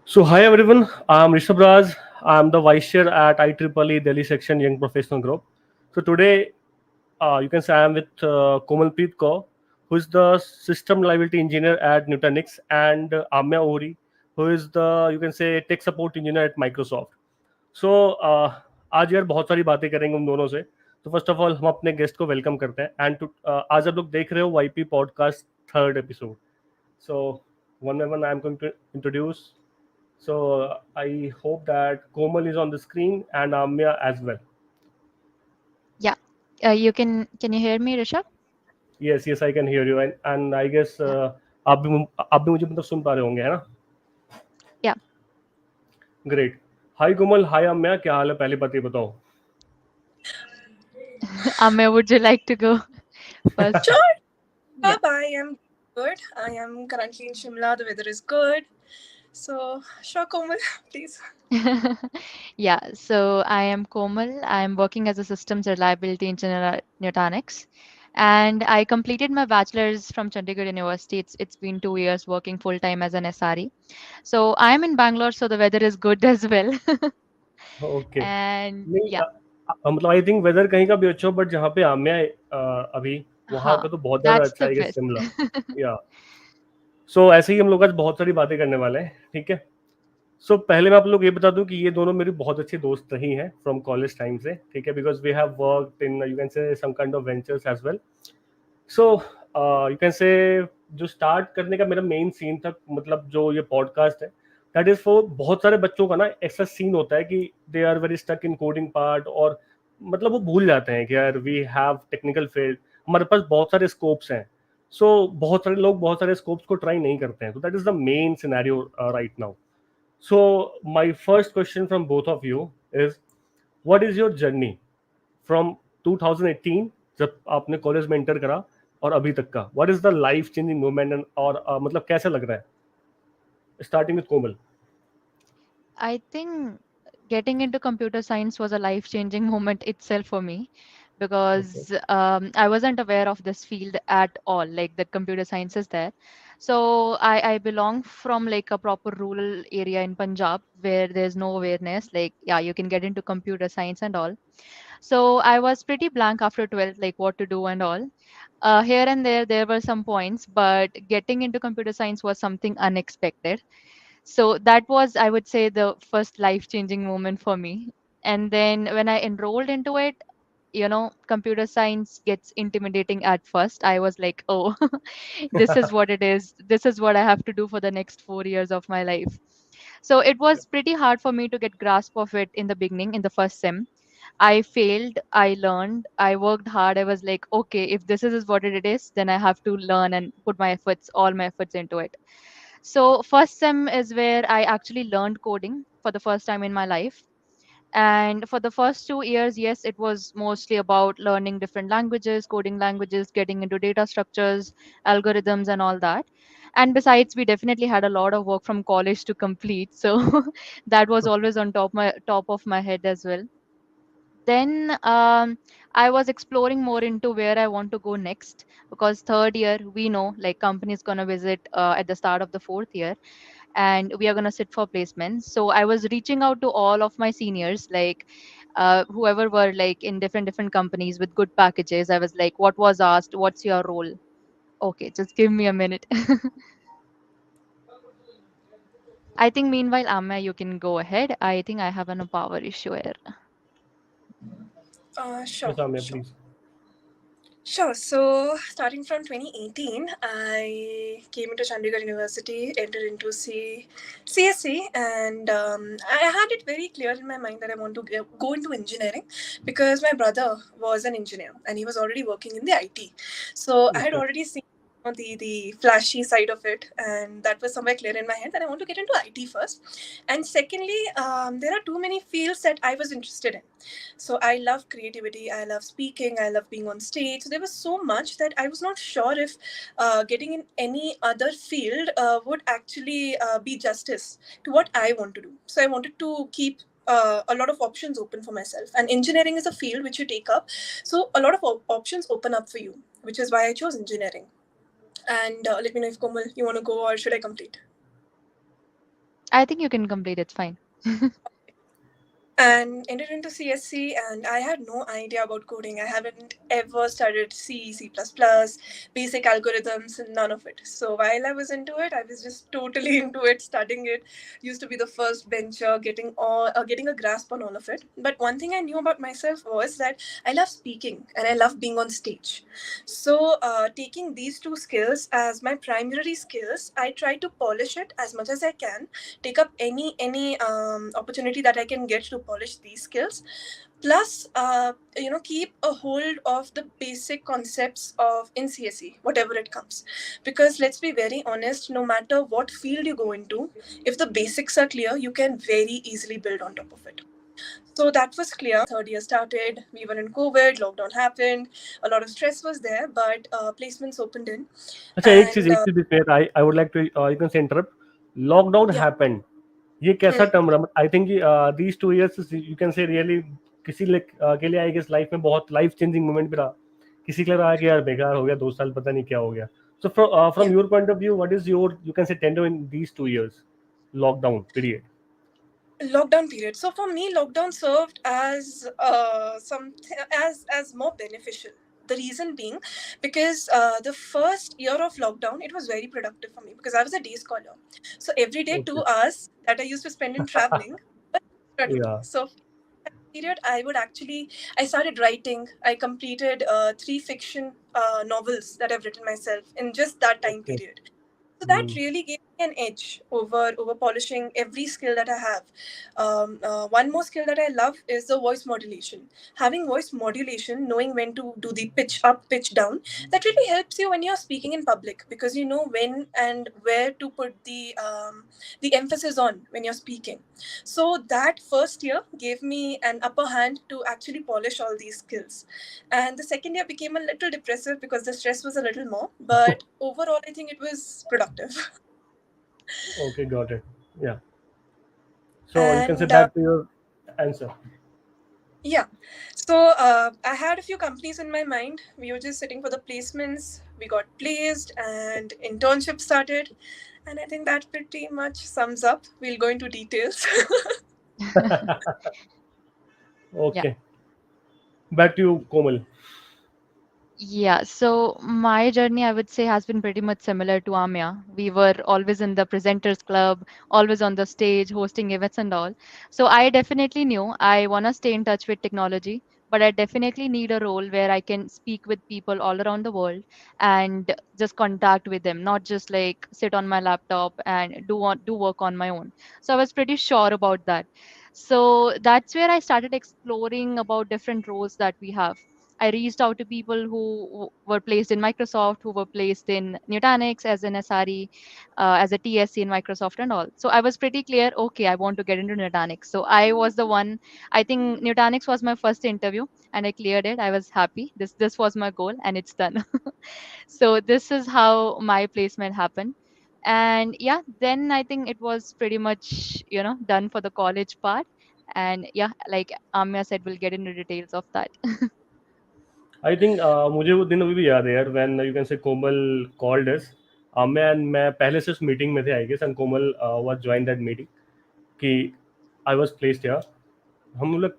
So, hi everyone, I'm Rishabh Raj. I'm the Vice Chair at IEEE Delhi Section Young Professional Group. So, today you can say I'm with Komalpreet Kaur, who is the System Reliability Engineer at Nutanix, and Ameya Ohri, who is the you can say Tech Support Engineer at Microsoft. सो आज यार बहुत सारी बातें करेंगे उन दोनों से. तो फर्स्ट ऑफ ऑल हम अपने गेस्ट को वेलकम करते हैं एंड आज आप लोग देख रहे हो YP podcast third episode. So one by one I am going to introduce. So I hope that Komal is on the screen and Amya as well. Yeah, can you hear me, Rishabh? Yes, I can hear you and I guess Yeah, आप भी मुझे मतलब सुन पा रहे होंगे, है ना? yeah. Great. हाय कोमल, हाय अम्या, क्या हाल है? पहले बात ये बताओ. Ameya, would you like to go first? Sure. Yeah. I am good. I am currently in Shimla. The weather is good. So, sure, Komal, please. Yeah, so I am Komal. I am working as a systems reliability engineer at Nutanix. And I completed my bachelor's from Chandigarh University. It's been 2 years working full time as an SRE. So I am in Bangalore, so the weather is good as well. Okay. And नहीं yeah, मतलब I think whether कहीं का भी अच्छा हो but जहाँ पे आम्या है अभी वहाँ huh, का तो बहुत ज़्यादा that's अच्छा the है, best. शिमला. या सो ऐसे ही हम लोग आज बहुत सारी बातें करने वाले हैं, ठीक है. सो पहले मैं आप लोग ये बता दूं कि ये दोनों मेरी बहुत अच्छी दोस्त रही हैं फ्रॉम कॉलेज टाइम से, ठीक है, because we have worked in you can say some kind of ventures as well. So you can say जो स्टार्ट करने का मेरा मेन सीन था, मतलब जो ये पॉडकास्ट है, दैट इज फॉर बहुत सारे बच्चों का ना ऐसा सीन होता है कि they are very stuck in coding part और मतलब वो भूल जाते हैं कि यार वी हैव टेक्निकल फील्ड, हमारे पास बहुत सारे स्कोप्स हैं. सो बहुत सारे लोग बहुत सारे स्कोप्स को ट्राई नहीं करते हैं. तो that is the main scenario right now. So my first question from both of you is what is your journey from 2018 जब आपने कॉलेज में एंटर करा और अभी तक का. What is the life changing moment और मतलब कैसा लग रहा है? Starting with Komal. I think getting into computer science was a life-changing moment itself for me okay. because I wasn't aware of this field at all, like that computer science is there. So I belong from like a proper rural area in Punjab where there's no awareness. Like, yeah, you can get into computer science and all. So I was pretty blank after 12, like what to do and all. Here and there were some points, but getting into computer science was something unexpected. So that was, I would say, the first life changing moment for me. And then when I enrolled into it, computer science gets intimidating at first. I was like, oh, this is what it is. This is what I have to do for the next 4 years of my life. So it was pretty hard for me to get grasp of it in the beginning, in the first sem. I failed, I learned, I worked hard. I was like, okay, if this is what it is, then I have to learn and put my efforts, all my efforts into it. So first sem is where I actually learned coding for the first time in my life. And for the first 2 years, yes, it was mostly about learning different languages, coding languages, getting into data structures, algorithms, and all that. And besides, we definitely had a lot of work from college to complete. So that was always on top of my head as well. Then I was exploring more into where I want to go next because third year we know like companies gonna visit at the start of the fourth year and we are gonna sit for placements. So I was reaching out to all of my seniors, like whoever were like in different companies with good packages. I was like, what was asked? What's your role? Okay, just give me a minute. I think meanwhile, Amma, you can go ahead. I think I have a power issue here. Sure, yes Amya sure. Please. Sure. So, starting from 2018, I came into Chandigarh University, entered into CSC, and I had it very clear in my mind that I want to go into engineering because my brother was an engineer and he was already working in the IT. So, I had okay. already seen the flashy side of it, and that was somewhere clear in my head that I want to get into IT first. And secondly, there are too many fields that I was interested in. So I love creativity, I love speaking, I love being on stage. So there was so much that I was not sure if getting in any other field would actually be justice to what I want to do. So I wanted to keep a lot of options open for myself. And engineering is a field which you take up. So a lot of options open up for you, which is why I chose engineering. And let me know if Komal, you want to go or should I complete? I think you can complete. It's fine. And entered into CSC, and I had no idea about coding. I haven't ever studied C, C++, basic algorithms, and none of it. So while I was into it, I was just totally into it, studying it. Used to be the first bencher, getting a grasp on all of it. But one thing I knew about myself was that I love speaking and I love being on stage. So taking these two skills as my primary skills, I try to polish it as much as I can, take up any opportunity that I can get to polish these skills. Plus, keep a hold of the basic concepts of in CSE, whatever it comes. Because let's be very honest, no matter what field you go into, if the basics are clear, you can very easily build on top of it. So that was clear. Third year started. We were in COVID. Lockdown happened. A lot of stress was there, but placements opened in, अच्छा, and एक चीज Bismit, I would like to you can say interrupt. Lockdown yeah. Happened, ये कैसा term रहा? I think these 2 years you can say really किसी के लिए I guess life में बहुत लाइफ चेंजिंग मोमेंट भी रहा. किसी के लिए रहा कि यार बेकार हो गया 2 साल, पता नहीं क्या हो गया. So from Yeah. Your point of view, what is your you can से tender in these 2 years lockdown period? Lockdown period. So for me, lockdown served as something as more beneficial. The reason being, because the first year of lockdown, it was very productive for me because I was a day scholar. So every day, okay. 2 hours that I used to spend in traveling was extra to या. me. So period, I started writing. I completed 3 fiction novels that I've written myself in just that time okay. period. So that really gave me an edge over polishing every skill that I have. One more skill that I love is the voice modulation. Having voice modulation, knowing when to do the pitch up, pitch down, that really helps you when you're speaking in public because you know when and where to put the emphasis on when you're speaking. So that first year gave me an upper hand to actually polish all these skills. And the second year became a little depressive because the stress was a little more. But overall, I think it was productive. Okay, got it. Yeah. So you can say And back to your answer. yeah, so I had a few companies in my mind. We were just sitting for the placements. We got placed, and internship started. And I think that pretty much sums up. We'll go into details. Yeah. Okay. Back to you, Komal. Yeah, so my journey, I would say, has been pretty much similar to Ameya. We were always in the presenters club, always on the stage, hosting events and all. So I definitely knew I want to stay in touch with technology, but I definitely need a role where I can speak with people all around the world and just contact with them, not just like sit on my laptop and do work on my own. So I was pretty sure about that. So that's where I started exploring about different roles that we have. I reached out to people who were placed in Microsoft, who were placed in Nutanix as an SRE, as a TSC in Microsoft and all. So I was pretty clear, okay, I want to get into Nutanix. So I was the one, I think Nutanix was my first interview and I cleared it. I was happy. This was my goal and it's done. So this is how my placement happened. And yeah, then I think it was pretty much, done for the college part. And yeah, like Amya said, we'll get into details of that. I think मुझे वो दिन अभी भी याद है यार, when you can से कोमल called अस. मैं पहले से उस मीटिंग में थे I guess, and Komal was join that meeting कि आई वाज प्लेस्ड हियर. हम लोग,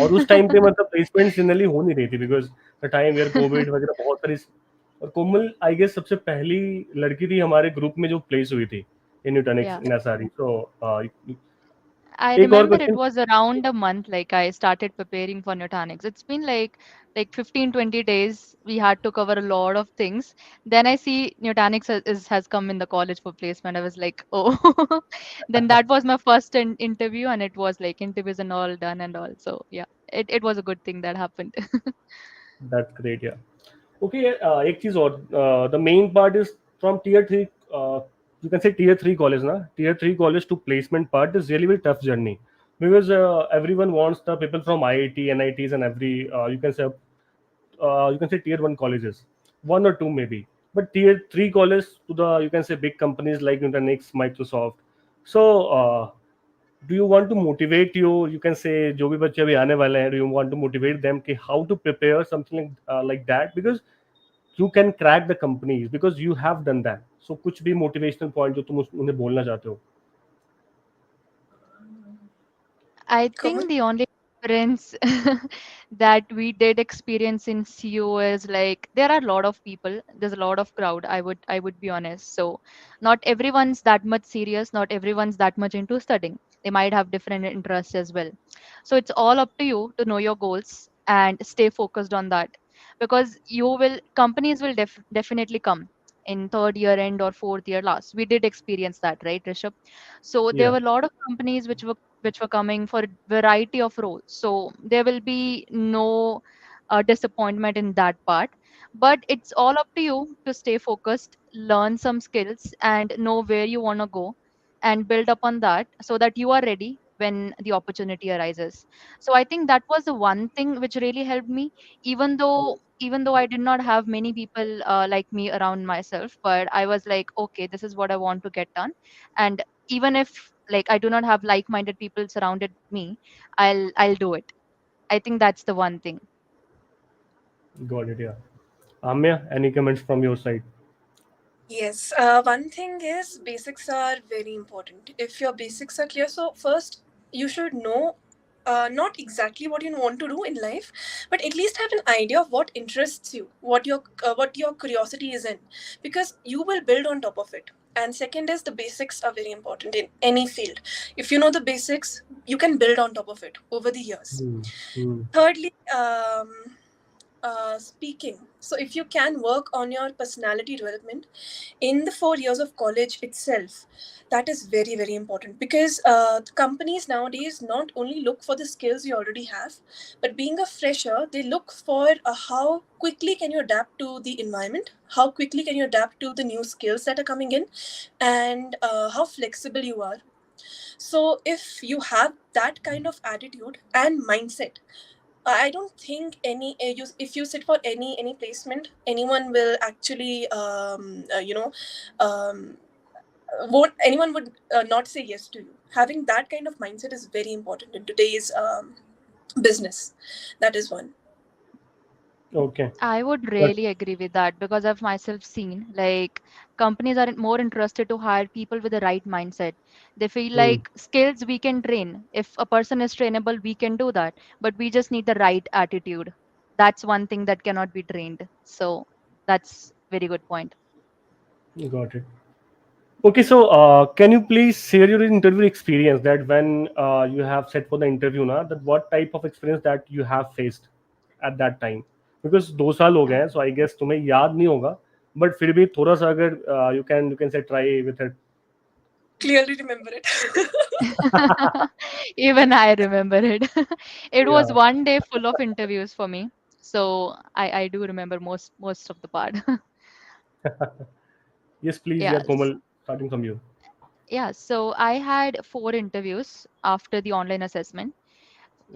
और उस टाइम पे मतलब प्लेसमेंट जनरली हो नहीं रही थी because the time were covid वगैरह बहुत सारी. और कोमल आई गेस सबसे पहली लड़की थी हमारे ग्रुप में जो प्लेस हुई थी इन न्यूटनिक्स Yeah. In SRE. So I एक और remember it question. was around a month like I started preparing for Nutanix. It's been like 15, 20 days. We had to cover a lot of things. Then I see Nutanix has come in the college for placement. I was like, oh. Then that was my first interview and it was like interviews and all done and all. So yeah, it was a good thing that happened. That's great yeah. Okay. एक चीज और, the main part is from tier 3, you can say tier 3 college na, tier 3 college to placement part is really very tough journey because everyone wants the people from IIT, NITs and every you can say tier 1 colleges, one or two maybe, but tier 3 college to the you can say big companies like Nutanix, Microsoft. So do you want to motivate you can say जो भी बच्चे अभी आने वाले हैं, do you want to motivate them कि how to prepare something like that, because you can crack the companies because you have done that. So कुछ भी motivational point जो तुम उन्हें बोलना चाहते हो. I Komal? think the only difference that we did experience in CO is like there are a lot of people, there's a lot of crowd. I would be honest. So not everyone's that much serious, not everyone's that much into studying. They might have different interests as well. So it's all up to you to know your goals and stay focused on that because companies will definitely come in third year end or fourth year last. We did experience that, right, Rishabh? So there Yeah, were a lot of companies which were coming for a variety of roles. So there will be no disappointment in that part. But it's all up to you to stay focused, learn some skills, and know where you want to go and build upon that so that you are ready when the opportunity arises. So I think that was the one thing which really helped me, even though I did not have many people like me around myself, but I was like, okay, this is what I want to get done. And even if like I do not have like-minded people surrounded me, I'll do it. I think that's the one thing. got it. Yeah. Amya, any comments from your side? Yes, one thing is basics are very important. If your basics are clear, so first you should know not exactly what you want to do in life, but at least have an idea of what interests you, what your curiosity is in, because you will build on top of it. And second is the basics are very important in any field. If you know the basics, you can build on top of it over the years. Hmm. Hmm. Thirdly, speaking. So if you can work on your personality development in the 4 years of college itself, that is very very important because companies nowadays not only look for the skills you already have, but being a fresher, they look for how quickly can you adapt to the environment, how quickly can you adapt to the new skills that are coming in, and how flexible you are. So if you have that kind of attitude and mindset, I don't think if you sit for any placement, anyone will actually um, won't anyone would not say yes to you. Having that kind of mindset is very important in today's business. That is one. Okay. I would But really agree with that because I've myself seen like companies are more interested to hire people with the right mindset. They feel hmm. like skills we can train. If a person is trainable, we can do that, but we just need the right attitude. That's one thing that cannot be trained. So that's very good point. Got it. Okay, so can you please share your interview experience that when you have set for the interview ना, that what type of experience that you have faced at that time? Because 2 साल हो गए Yeah. हैं, so I guess तुम्हें याद नहीं होगा, but फिर भी थोड़ा सा अगर you can say try with it. Clearly remember it. Even I remember it. It was Yeah. one day full of interviews for me. So I do remember most of the part. Yes, please. Yeah, Yeah. Komal, starting from you. Yeah. So I had 4 interviews after the online assessment.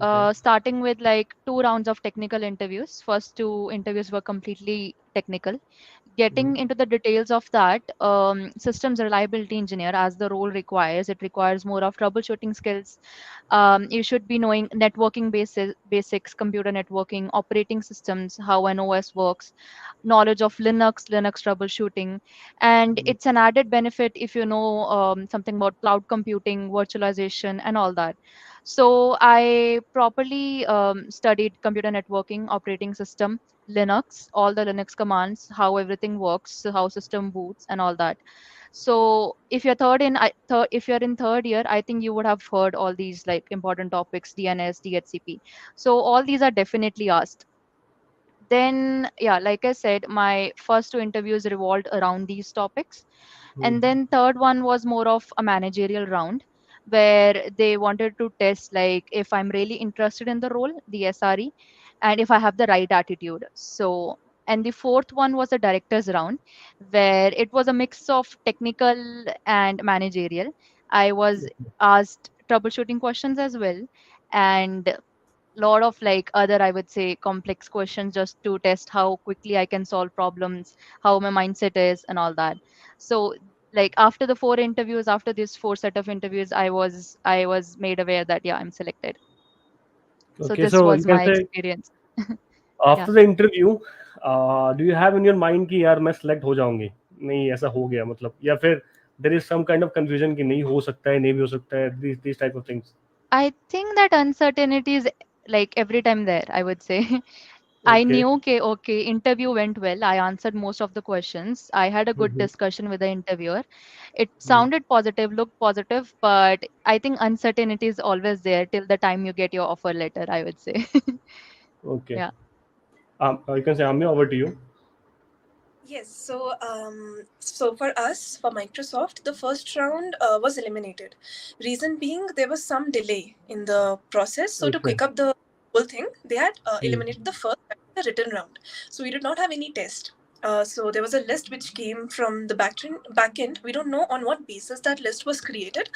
Okay. Starting with like 2 rounds of technical interviews. First 2 interviews were completely technical. Mhm. Getting into the details of that, systems reliability engineer, as the role requires, it requires more of troubleshooting skills. You should be knowing networking basics, computer networking, operating systems, how an OS works, knowledge of Linux troubleshooting, and Mhm. it's an added benefit if you know something about cloud computing, virtualization, and all that. So I properly studied computer networking, operating system, Linux, all the Linux commands, how everything works, how system boots, and all that. So if you're if you're in third year, I think you would have heard all these like important topics, DNS, DHCP. So all these are definitely asked. Then yeah, like I said, my first 2 interviews revolved around these topics, Mhm. and then third one was more of a managerial round where they wanted to test like if I'm really interested in the role, the SRE, and if I have the right attitude. So, and the fourth one was a director's round where it was a mix of technical and managerial. I was asked troubleshooting questions as well, and lot of like other, I would say, complex questions just to test how quickly I can solve problems, how my mindset is, and all that. So like after the 4 interviews, after this 4 set of interviews, I was made aware that yeah, I'm selected. So Okay, this so you was can my say experience. Yeah. after the interview, do you have in your mind कि यार मैं select हो जाऊंगी? नहीं ऐसा हो गया मतलब या फिर there is some kind of confusion कि नहीं हो सकता है नहीं भी हो सकता है these type of things. I think that uncertainty is like every time there, I would say. I Okay. knew, okay, interview went well. I answered most of the questions. I had a good Mhm. discussion with the interviewer. It Mm. sounded positive, looked positive, but I think uncertainty is always there till the time you get your offer letter, I would say. Okay. Yeah. You can say, Amya, over to you. Yes, so for us, for Microsoft, the first round was eliminated. Reason being, there was some delay in the process. So to Okay. quick up the whole thing, they had Mm. eliminated the first, the written round. So we did not have any test. So there was a list which came from the back end. We don't know on what basis that list was created,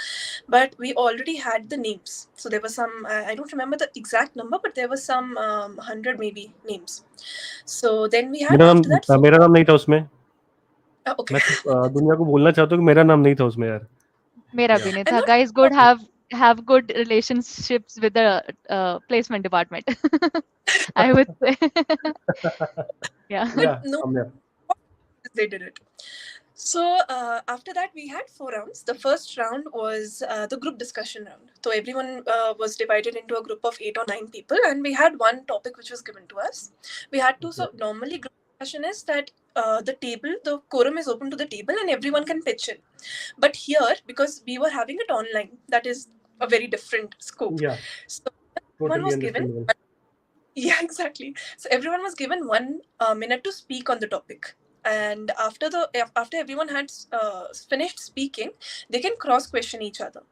but we already had the names. So there was some, I don't remember the exact number, but there was some 100 maybe names. So then we had after that four. मेरा नाम नहीं था उसमें. Okay. मैं सिर्फ दुनिया को बोलना चाहता हूँ कि मेरा नाम नहीं था उसमें यार. मेरा Yeah. भी नहीं I'm था. not Guys, good have good relationships with the placement department. I would say. Yeah. but Yeah, no, Amya. they did it. So after that, we had four rounds. The first round was the group discussion round. So everyone was divided into a group of 8 or 9 people, and we had one topic which was given to us. We had to. Okay. So normally, group discussion is that the quorum is open to the table, and everyone can pitch in. But here, because we were having it online, that is a very different scope. Yeah, So everyone totally was given. understandable. Yeah, exactly. So everyone was given 1 minute to speak on the topic, and after everyone had finished speaking, they can cross question each other.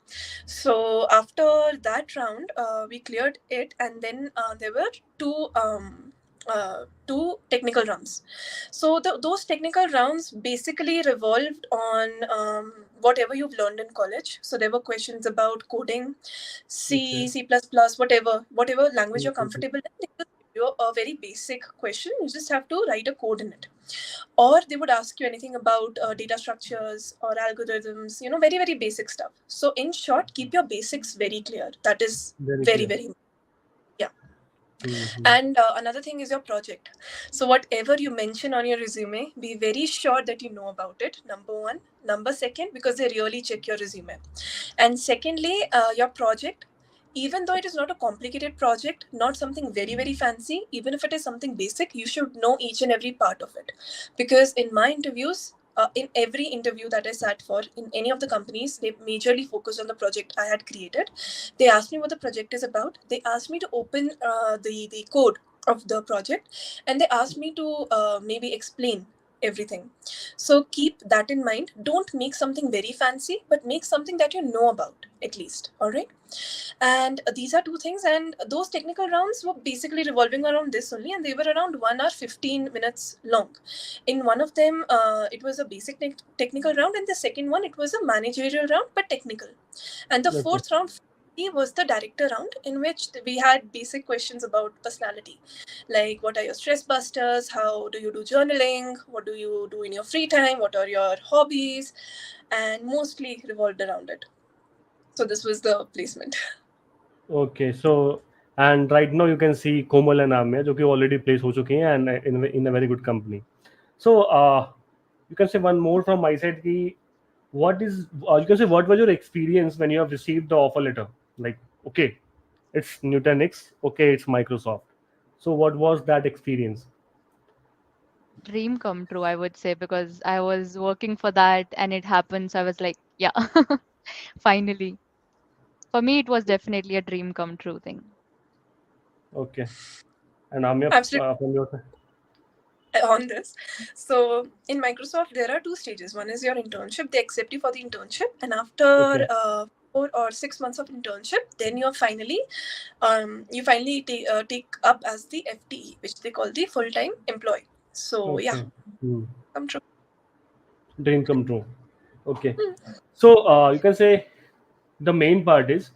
So after that round, we cleared it, and then there were two technical rounds. So those technical rounds basically revolved on whatever you've learned in college. So there were questions about coding, Okay. C, C++, whatever language you're Mhm. comfortable in. They would give you a very basic question. You just have to write a code in it. Or they would ask you anything about data structures or algorithms, very, very basic stuff. So in short, keep your basics very clear. That is Very very, clear. very, yeah. Mhm. And another thing is your project. So whatever you mention on your resume, be very sure that you know about it. Number one. Number second, because they really check your resume. And secondly, your project, even though it is not a complicated project, not something very, very fancy, even if it is something basic, you should know each and every part of it. Because in my interviews, in every interview that I sat for in any of the companies, they majorly focused on the project I had created. They asked me what the project is about. They asked me to open the code of the project, and they asked me to maybe explain everything. So keep that in mind. Don't make something very fancy, but make something that you know about at least. All right. And these are two things. And those technical rounds were basically revolving around this only, and they were around 1 hour 15 minutes long. In one of them, it was a basic technical round, and the second one it was a managerial round but technical. And the Okay. fourth round was the director round, in which we had basic questions about personality, like what are your stress busters, how do you do journaling, what do you do in your free time, what are your hobbies, and mostly revolved around it. So this was the placement. Okay. So, and right now you can see Komal and Amya, जो कि already placed हो चुके हैं and in a very good company. So, you can say one more from my side कि what is you can say what was your experience when you have received the offer letter? Like, okay, it's Nutanix, okay, it's Microsoft. So, what was that experience? Dream come true, I would say, because I was working for that and it happened. So I was like, yeah, finally. For me, it was definitely a dream come true thing. Okay. And Amya, Absolutely. from your side? On this. So in Microsoft, there are two stages. One is your internship. They accept you for the internship, and after Okay. 4 or 6 months of internship, then you finally take up as the FTE, which they call the full time employee. So yeah, Okay. Hmm. come true. Dream come true. Okay. Hmm. So, you can say the main part is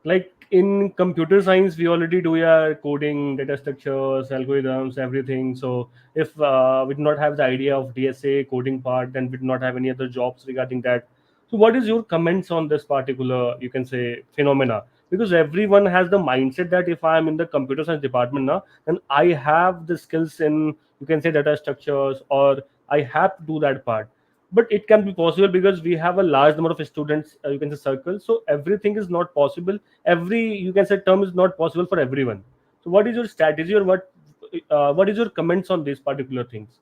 like in computer science we already do your coding, data structures, algorithms, everything. So if we do not have the idea of DSA coding part, then we do not have any other jobs regarding that. So what is your comments on this particular, you can say, phenomena? Because everyone has the mindset that if I am in the computer science department now, then I have the skills in, you can say, data structures, or I have to do that part. but it can be possible because we have a large number of students, you can say circle, so everything is not possible, every, you can say, term is not possible for everyone. So what is your strategy, or what is your comments on these particular things?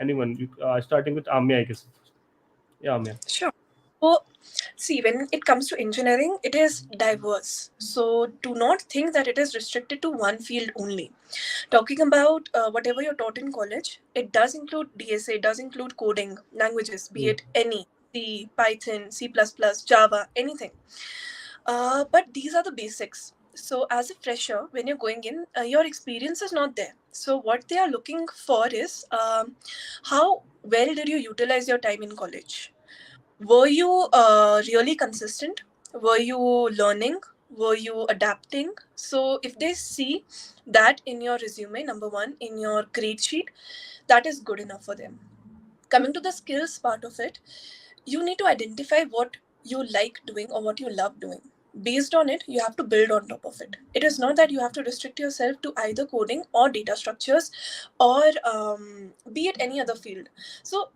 Anyone, starting with Amya, I guess. Yeah, Amya. Sure. So, see, when it comes to engineering, it is diverse. So, do not think that it is restricted to one field only. Talking about whatever you're taught in college, it does include DSA, it does include coding languages, be Mm. it any C, Python, C++, Java, anything. But these are the basics. So, as a fresher, when you're going in, your experience is not there. So, what they are looking for is how well did you utilize your time in college? Were you really consistent? Were you learning? Were you adapting? So, if they see that in your resume, number one, in your grade sheet, that is good enough for them. Coming to the skills part of it, you need to identify what you like doing or what you love doing. Based on it, you have to build on top of it. It is not that you have to restrict yourself to either coding or data structures or be it any other field. So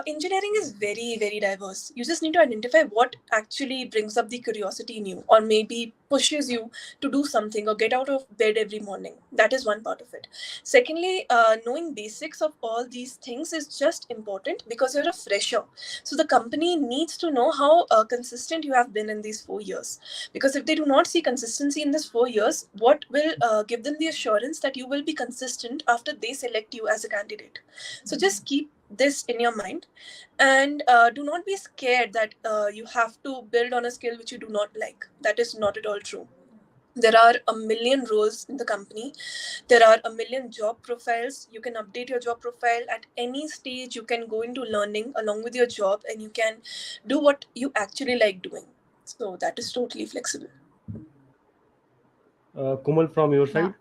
engineering is very, very diverse. You just need to identify what actually brings up the curiosity in you, or maybe pushes you to do something or get out of bed every morning. That is one part of it. Secondly, knowing basics of all these things is just important because you're a fresher. So the company needs to know how consistent you have been in these 4 years. Because if they do not see consistency in this 4 years, what will give them the assurance that you will be consistent after they select you as a candidate? So just keep this in your mind, and do not be scared that you have to build on a skill which you do not like. That is not at all true. There are a million roles in the company. There are a million job profiles. You can update your job profile at any stage. You can go into learning along with your job, and you can do what you actually like doing. So that is totally flexible. Komal, from your Yeah. side.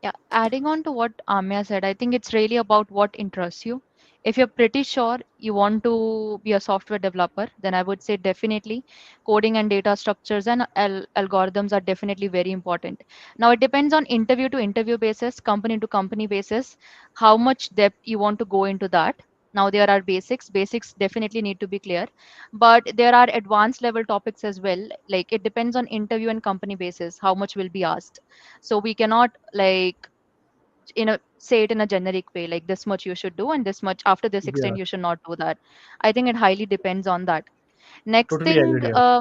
Yeah, adding on to what Amya said, I think it's really about what interests you. If you're pretty sure you want to be a software developer, then I would say definitely coding and data structures and algorithms are definitely very important. Now, it depends on interview to interview basis, company to company basis, how much depth you want to go into that. Now, there are basics. Basics definitely need to be clear, but there are advanced level topics as well. Like it depends on interview and company basis, how much will be asked. So we cannot like say it in a generic way, like this much you should do and this much after this Yeah, extent you should not do that. I think it highly depends on that. Next totally thing, agreed. Yeah.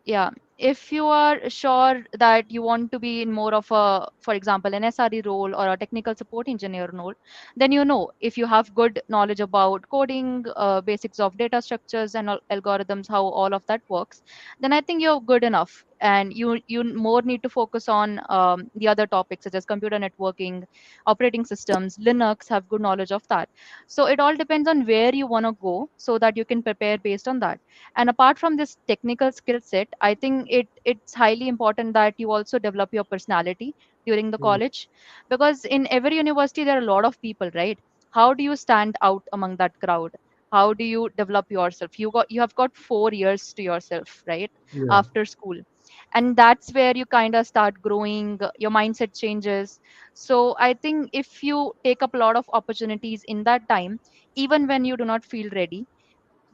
yeah, if you are sure that you want to be in more of a, for example, an SRE role or a technical support engineer role, then if you have good knowledge about coding, basics of data structures and algorithms, how all of that works, then I think you're good enough. And you more need to focus on the other topics such as computer networking, operating systems, Linux, have good knowledge of that. So it all depends on where you want to go so that you can prepare based on that. And apart from this technical skill set, I think it's highly important that you also develop your personality during the Mm. college, because in every university there are a lot of people, right? How do you stand out among that crowd? How do you develop yourself? You have got 4 years to yourself, right, Yeah. after school. And that's where you kind of start growing, your mindset changes. So I think if you take up a lot of opportunities in that time, even when you do not feel ready,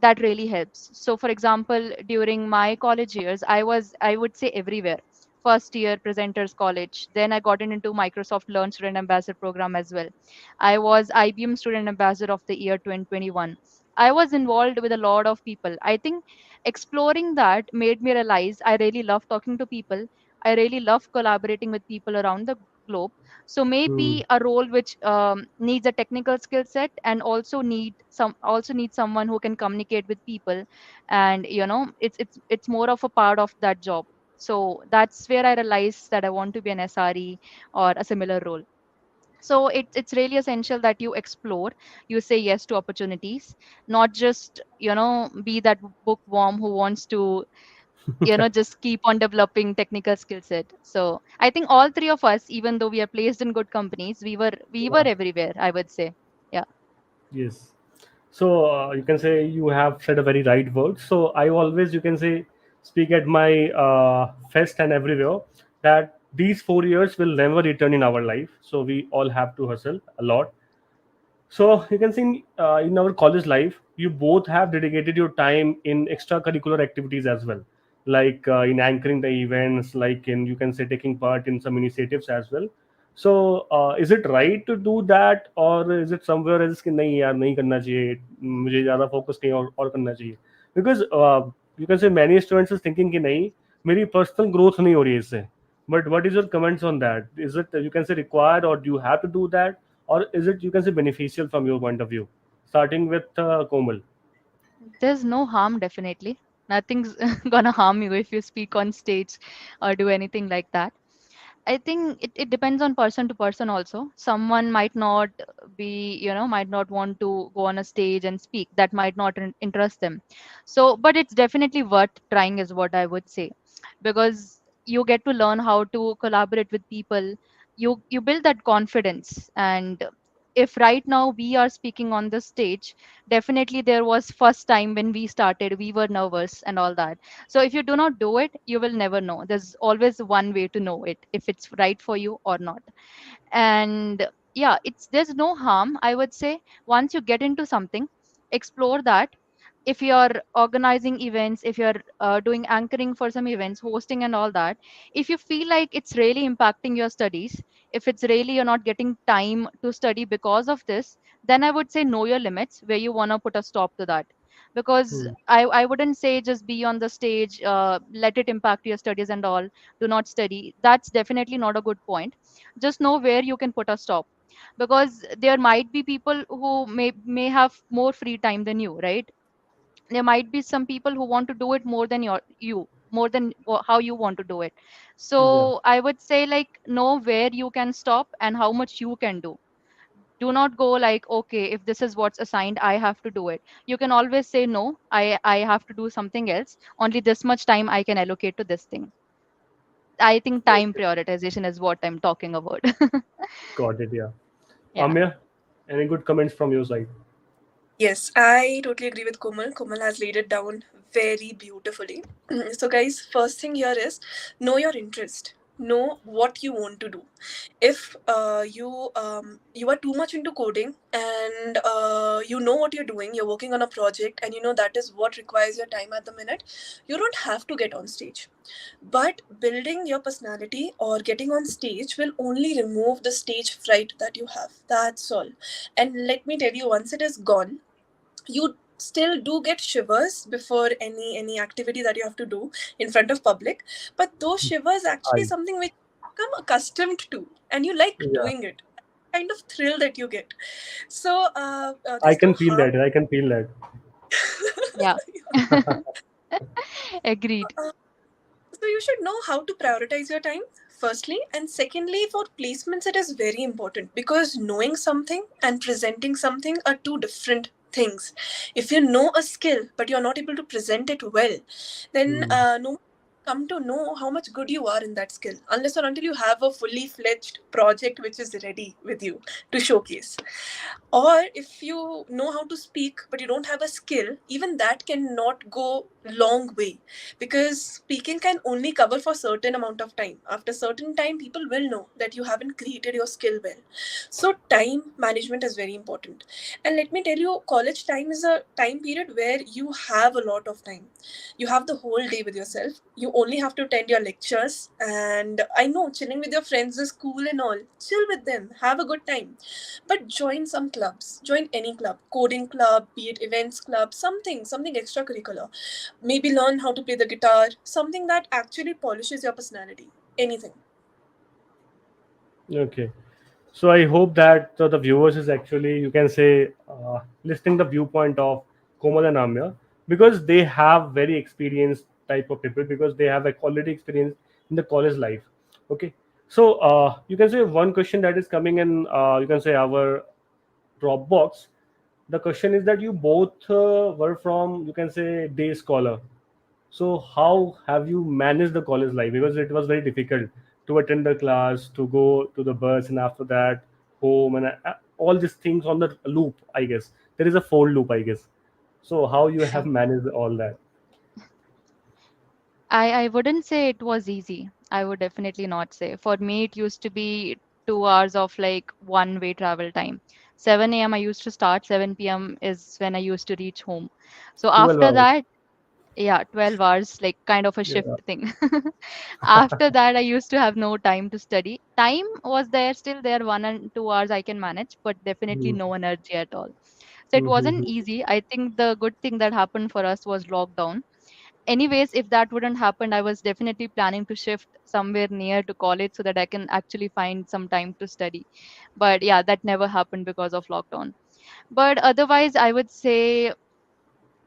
that really helps. So for example, during my college years, I would say everywhere. First year presenters college, then I got into Microsoft Learn Student Ambassador program as well. I was IBM Student Ambassador of the year 2021. I was involved with a lot of people. I think exploring that made me realize I really love talking to people. I really love collaborating with people around the globe. So Mm. maybe a role which needs a technical skill set and also need someone who can communicate with people, and it's more of a part of that job. So that's where I realized that I want to be an SRE or a similar role. So it's really essential that you explore, you say yes to opportunities, not just be that bookworm who wants to just keep on developing technical skill set. So I think all three of us, even though we are placed in good companies, we were Yeah. everywhere, I would say. Yeah. Yes. So you can say you have said a very right word. So I always, you can say, speak at my fest and everywhere that these 4 years will never return in our life. So we all have to hustle a lot. So you can see in our college life, you both have dedicated your time in extracurricular activities as well, like in anchoring the events, like in you can say taking part in some initiatives as well. So is it right to do that, or is it somewhere else कि नहीं यार नहीं करना चाहिए, मुझे ज़्यादा focus कहीं और करना चाहिए? Because you can say many students is thinking कि नहीं मेरी personal growth नहीं हो रही है इससे. But what is your comments on that? Is it you can say required, or do you have to do that? Or is it you can say beneficial from your point of view, starting with Komal? There's no harm, definitely. Nothing's gonna harm you if you speak on stage or do anything like that. I think it depends on person to person also. Someone might not be, might not want to go on a stage and speak. That might not interest them. So, but it's definitely worth trying, is what I would say, because you get to learn how to collaborate with people. You build that confidence, and if right now we are speaking on the stage, definitely there was first time when we started, we were nervous and all that. So if you do not do it, you will never know. There's always one way to know it, if it's right for you or not. And yeah, it's there's no harm, I would say. Once you get into something, explore that. If you're organizing events, if you're doing anchoring for some events, hosting and all that, if you feel like it's really impacting your studies, if it's really you're not getting time to study because of this, then I would say know your limits, where you want to put a stop to that. Because Hmm. I wouldn't say just be on the stage, let it impact your studies and all, do not study. That's definitely not a good point. Just know where you can put a stop, because there might be people who may have more free time than you, right? There might be some people who want to do it more than you more than how you want to do it. So Yeah, I would say, like, know where you can stop and how much you can do. Do not go like, okay, if this is what's assigned, I have to do it. You can always say no, I have to do something else. Only this much time I can allocate to this thing. I think time okay, prioritization is what I'm talking about. got it. Yeah, Yeah. Amya, any good comments from your side? Yes, I totally agree with Komal. Komal has laid it down very beautifully. So, guys, first thing here is know your interest. Know what you want to do. If you are too much into coding and you know what you're doing, you're working on a project, and you know that is what requires your time at the minute, you don't have to get on stage. But building your personality or getting on stage will only remove the stage fright that you have. That's all. And let me tell you, once it is gone, you still do get shivers before any activity that you have to do in front of public, but those shivers actually I something which you become accustomed to and you like Yeah, doing it, kind of thrill that you get. So I there's no can feel harm. that. I can feel that. Yeah. Agreed. Uh, so you should know how to prioritize your time, firstly, and secondly, for placements it is very important, because knowing something and presenting something are two different things. If you know a skill but you're not able to present it well, then Hmm. no one come to know how much good you are in that skill, unless or until you have a fully fledged project which is ready with you to showcase. Or if you know how to speak but you don't have a skill, even that cannot go long way, because speaking can only cover for certain amount of time. After certain time, people will know that you haven't created your skill well. So time management is very important. And let me tell you, college time is a time period where you have a lot of time. You have the whole day with yourself. You only have to attend your lectures, and I know chilling with your friends is cool and all, chill with them, have a good time, but join some clubs. Join any club, coding club, be it events club, something extracurricular. Maybe learn how to play the guitar, something that actually polishes your personality. Anything. Okay. So I hope that the viewers is actually you can say listening the viewpoint of Komal and Amya, because they have very experienced type of people, because they have a quality experience in the college life. Okay. So you can say one question that is coming in you can say our Dropbox. The question is that you both were from you can say day scholar. So how have you managed the college life? Because it was very difficult to attend the class, to go to the bus, and after that home, and all these things on the loop. I guess there is a for loop. I guess. So how you have Yeah. managed all that? I wouldn't say it was easy. I would definitely not say. For me, it used to be 2 hours of like one-way travel time. 7 a.m. I used to start, 7 p.m. is when I used to reach home. So 12 after hours. that, yeah, 12 hours, like kind of a shift Yeah. thing. After that, I used to have no time to study. Time was there, still there, 1 and 2 hours I can manage, but definitely Hmm. no energy at all. So it wasn't easy. I think the good thing that happened for us was lockdown. Anyways, if that wouldn't happen, I was definitely planning to shift somewhere near to college so that I can actually find some time to study. But yeah, that never happened because of lockdown. But otherwise, I would say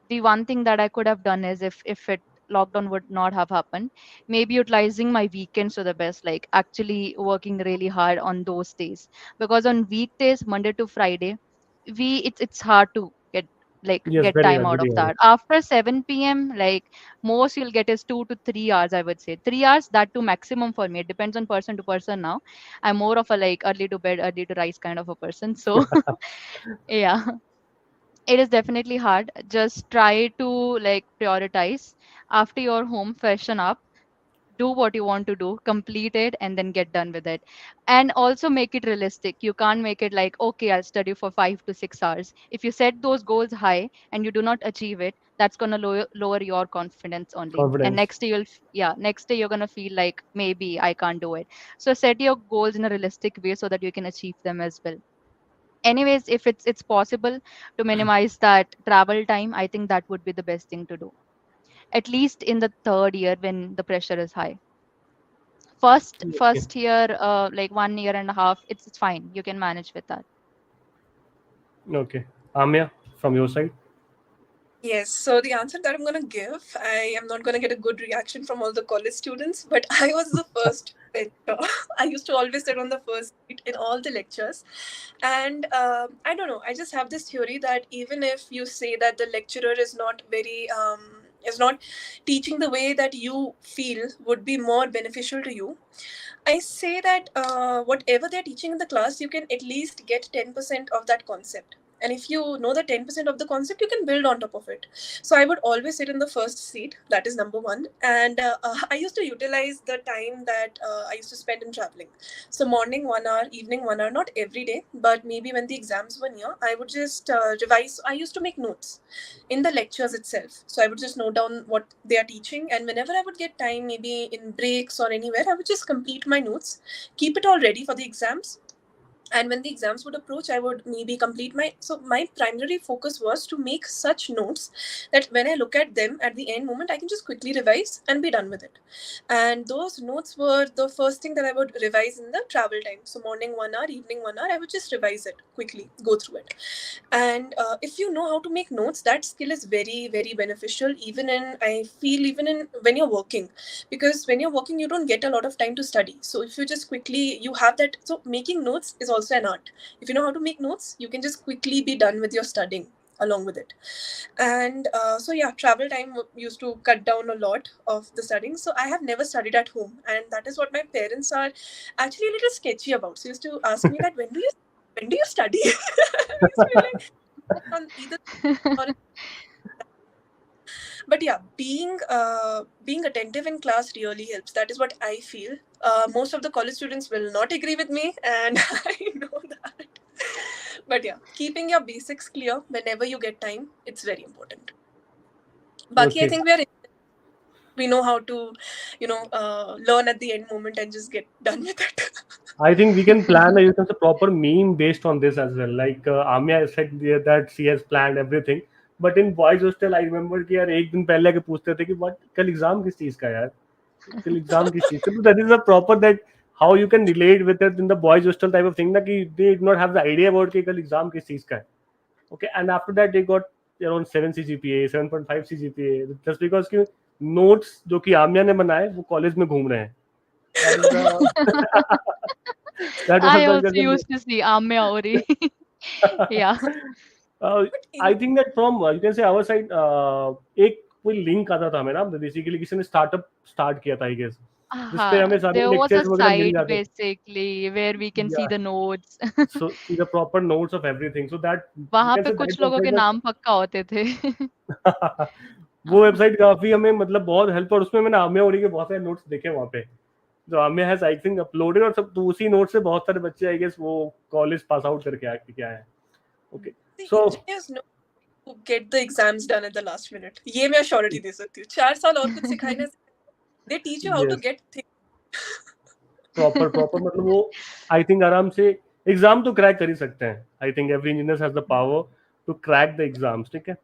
the one thing that I could have done is, if it lockdown would not have happened, maybe utilizing my weekends to the best, like actually working really hard on those days. Because on weekdays, Monday to Friday, it's hard to Yes, get very time hard, out of very hard. that. After 7 p.m., like most you'll get is 2 to 3 hours, I would say. 3 hours, that to maximum for me. It depends on person to person now. I'm more of a like early to bed, early to rise kind of a person. So yeah, it is definitely hard. Just try to like prioritize. After your home, freshen up, do what you want to do, complete it, and then get done with it. And also make it realistic. You can't make it like, okay, I'll study for 5 to 6 hours. If you set those goals high and you do not achieve it, that's going to lower your confidence only. And Confidence. next day next day you're going to feel like maybe I can't do it. So set your goals in a realistic way so that you can achieve them as well. Anyways, if it's possible to minimize that travel time, I think that would be the best thing to do, at least in the third year when the pressure is high. Okay. First year, like 1 year and a half, it's fine, you can manage with that. Okay. Amya, from your side? Yes, so the answer that I'm going to give, I am not going to get a good reaction from all the college students, but I was the first bencher. I used to always sit on the first seat in all the lectures. And I don't know, I just have this theory that even if you say that the lecturer is not teaching the way that you feel would be more beneficial to you, I say that whatever they're teaching in the class, you can at least get 10% of that concept. And if you know the 10% of the concept, you can build on top of it. So I would always sit in the first seat. That is number one. And I used to utilize the time that I used to spend in traveling. So morning 1 hour, evening 1 hour, not every day, but maybe when the exams were near, I would just revise. I used to make notes in the lectures itself. So I would just note down what they are teaching, and whenever I would get time, maybe in breaks or anywhere, I would just complete my notes, keep it all ready for the exams. And when the exams would approach, I would maybe complete my primary focus was to make such notes that when I look at them at the end moment, I can just quickly revise and be done with it. And those notes were the first thing that I would revise in the travel time. So morning 1 hour, evening 1 hour, I would just revise it quickly, go through it. And if you know how to make notes, that skill is very, very beneficial, even in, I feel, even in when you're working. Because when you're working, you don't get a lot of time to study. So if you just quickly, you have that. So making notes is also an art. If you know how to make notes, you can just quickly be done with your studying along with it. And so yeah, travel time used to cut down a lot of the studying. So I have never studied at home, and that is what my parents are actually a little sketchy about. So used to ask me that, when do you study? I used to be like, on either or. But yeah, being attentive in class really helps. That is what I feel. Most of the college students will not agree with me, and I know that. But yeah, keeping your basics clear whenever you get time, it's very important. Baki, I Okay. think we know how to, learn at the end moment and just get done with it. I think we can plan you can say proper meme based on this as well. Like Amya said there that she has planned everything. But in boys hostel, I remember कि यार एक दिन पहले आके पूछते थे कि what कल एग्जाम किस चीज का है यार कल एग्जाम किस चीज का तो that is a proper that how you can relate with it in the boys hostel type of thing ना कि they did not have the idea about कि कल एग्जाम किस चीज का है. Okay, and after that they got around 7 CGPA 7.5 CGPA just because कि notes जो कि आम्या ने बनाए वो कॉलेज में घूम रहे हैं. That is the that was I the also used to see Ameya Ohri. Yeah. uh, But I think that from you can say our side एक कोई लिंक आता था हमें ना बेसिकली किसी ने स्टार्टअप स्टार्ट किया था आई गेस जिस पे हमें सारे There was a लेक्चर्स वगैरह मिल site जाते थे. basically where we can see Yeah, the notes. so see the proper notes of everything so that you वहां can पे say that कुछ लोगों के website नाम पक्का होते थे. was वो हाँ. वेबसाइट काफी हमें मतलब बहुत हेल्प और उसमें मैंने आमिया ओरी के बहुत सारे नोट्स देखे वहाँ पे जो आमिया हैज आई थिंक अपलोडेड और सब तो उसी नोट से बहुत सारे बच्चे आई गेस वो कॉलेज पास आउट करके आए क्या है. Okay. The So engineers know to get the exams done at the last minute. ये मैं श्योरिटी दे सकती हूँ. 4 साल और कुछ सिखाने से they teach you how to yes, get things. proper मतलब वो आई थिंक आराम से एग्जाम तो क्रैक कर ही सकते हैं. I think every engineer has the power to crack the exams. ठीक है.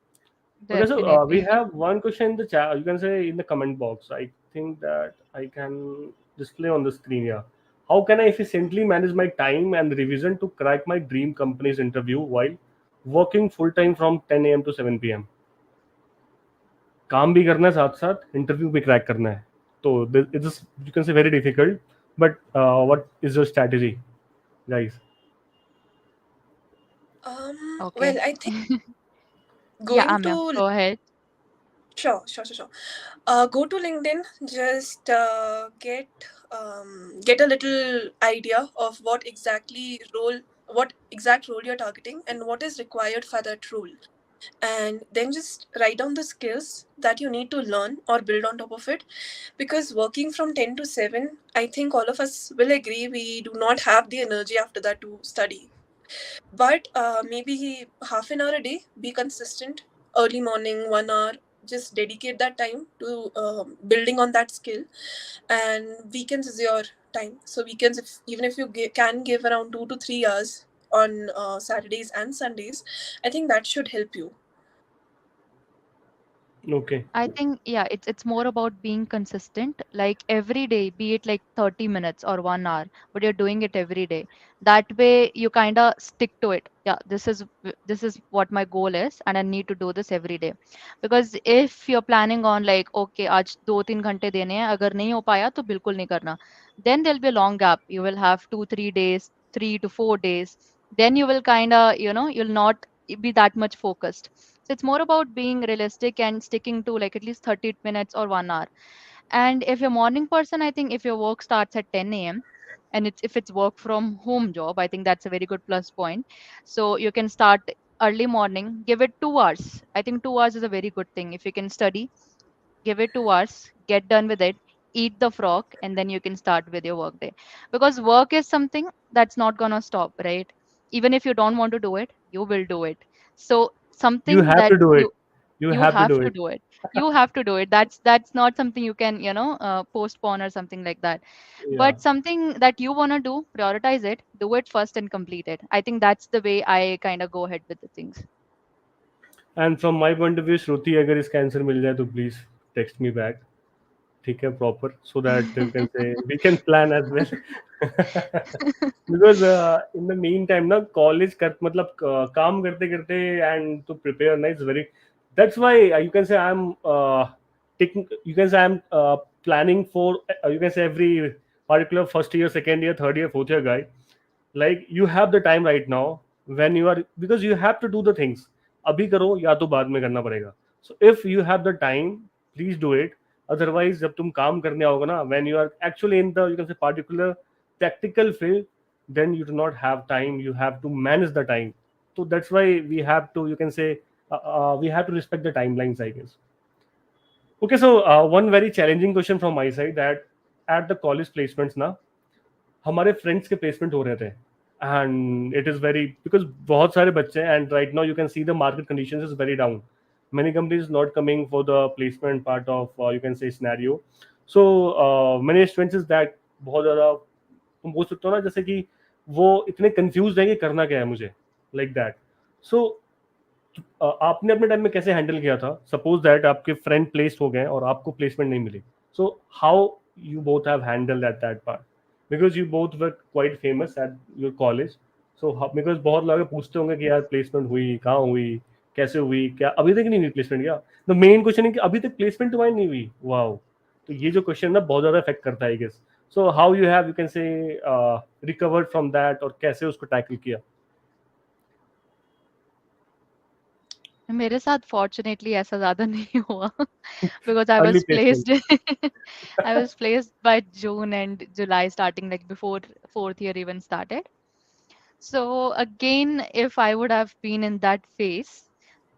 Okay, so we Definitely. have one question in the chat. You can say in the comment box. I think that I can display on the screen. Yeah. How can I efficiently manage my time and revision to crack my dream company's interview while working full time from 10 a.m. to 7 p.m. काम भी करना है साथ साथ interview भी crack करना है. तो it is you can say very difficult. But what is your strategy, guys? Okay. Well, I think Yeah, going Amya, to go ahead. sure. Go to LinkedIn. Just get a little idea of what exact role you're targeting, and what is required for that role. And then just write down the skills that you need to learn or build on top of it. Because working from 10 to 7, I think all of us will agree we do not have the energy after that to study. But maybe half an hour a day, be consistent. Early morning, 1 hour, just dedicate that time to building on that skill. And weekends is your time. So weekends, even if you can give around 2 to 3 hours on Saturdays and Sundays, I think that should help you. Okay. I think, yeah, it's more about being consistent, like every day, be it like 30 minutes or 1 hour, but you're doing it every day. That way you kind of stick to it. Yeah, this is what my goal is, and I need to do this every day. Because if you're planning on like, okay, आज 2-3 घंटे देने हैं, अगर नहीं हो पाया तो बिल्कुल नहीं करना. Then there'll be a long gap. You will have 2-3 days, 3 to 4 days. Then you will kind of, you'll not be that much focused. So it's more about being realistic and sticking to like at least 30 minutes or 1 hour. And if you're a morning person, I think if your work starts at 10 a.m. and if it's work from home job, I think that's a very good plus point. So you can start early morning, give it 2 hours. I think 2 hours is a very good thing. If you can study, give it 2 hours, get done with it, eat the frog, and then you can start with your work day. Because work is something that's not gonna stop, right? Even if you don't want to do it, you will do it. So You something have that to do it. You you have to have do to it. do it. You have to do it. That's not something you can, postpone or something like that. Yeah. But something that you wanna do, prioritize it, do it first and complete it. I think that's the way I kind of go ahead with the things. And from my point of view, Shruti, अगर इसका answer मिल जाए तो please text me back. ठीक है, proper, so that you can say we can plan as well. Because in the meantime ना college कर मतलब काम करते करते and to prepare ना is very, that's why you can say I'm taking, you can say I'm planning for you can say every particular first year, second year, third year, fourth year guy. Like you have the time right now when you are, because you have to do the things. अभी करो या तो बाद में करना पड़ेगा. So if you have the time, please do it. Otherwise जब तुम काम करने आओगे ना, when you are actually in the you can say particular practical field, then you do not have time, you have to manage the time. So that's why we have to you can say we have to respect the timelines, I guess. Okay, so one very challenging question from my side, that at the college placements ना हमारे friends के placement हो रहे थे, and it is very because बहुत सारे बच्चे हैं, and right now you can see the market conditions is very down. many companies not coming for the placement part of you can say scenario. So many students is that बहुत ज़्यादा तुम बोल सकते हो ना, जैसे कि वो इतने कंफ्यूज है कि करना क्या है मुझे, लाइक दैट. सो आपने अपने टाइम में कैसे हैंडल किया था, सपोज दैट आपके फ्रेंड प्लेस्ड हो गए और आपको प्लेसमेंट नहीं मिली. So how you both have handled at that part, because you both were quite famous at your college. So because बहुत लोग पूछते होंगे कि यार प्लेसमेंट हुई कहाँ हुई, कैसे हुई, क्या अभी तक नहीं हुई प्लेसमेंट, क्या द मेन क्वेश्चन है कि अभी तक प्लेसमेंट तुम्हारी नहीं हुई. वाओ. तो ये जो क्वेश्चन ना बहुत ज़्यादा इफेक्ट करता है, I guess. So how you have you can say recovered from that, और कैसे उसको टैकल किया. मेरे साथ फॉर्चुनेटली ऐसा ज़्यादा नहीं हुआ. Because I early was placement. placed I was placed by June and July starting, like before fourth year even started. So again, if I would have been in that phase,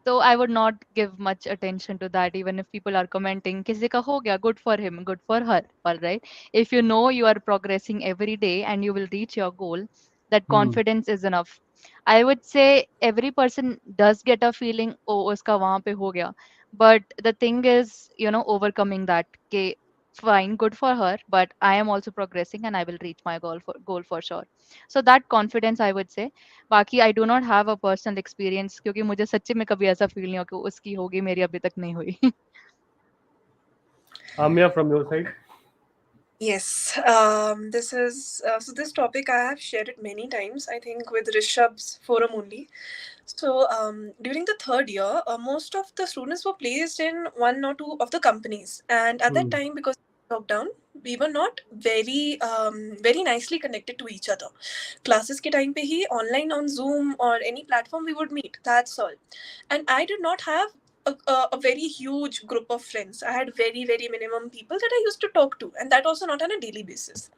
so I would not give much attention to that. Even if people are commenting, किसी का हो गया, good for him, good for her, all right. If you know you are progressing every day and you will reach your goal, that confidence is enough. I would say every person does get a feeling, oh, uska wahan pe ho gaya. But the thing is, overcoming that. Okay, fine, good for her, but I am also progressing and I will reach my goal for sure. So that confidence, I would say. बाकी I do not have a personal experience क्योंकि मुझे सच्ची में कभी ऐसा feel नहीं हो कि उसकी होगी मेरी अभी तक नहीं हुई. Amya, from your side? Yes, this is so. This topic I have shared it many times. I think with Rishabh's forum only. So during the third year, most of the students were placed in one or two of the companies, and at that time, because of lockdown, we were not very nicely connected to each other. Classes के time पे ही online on Zoom or any platform we would meet. That's all, and I did not have a very huge group of friends. I had very, very minimum people that I used to talk to, and that also not on a daily basis.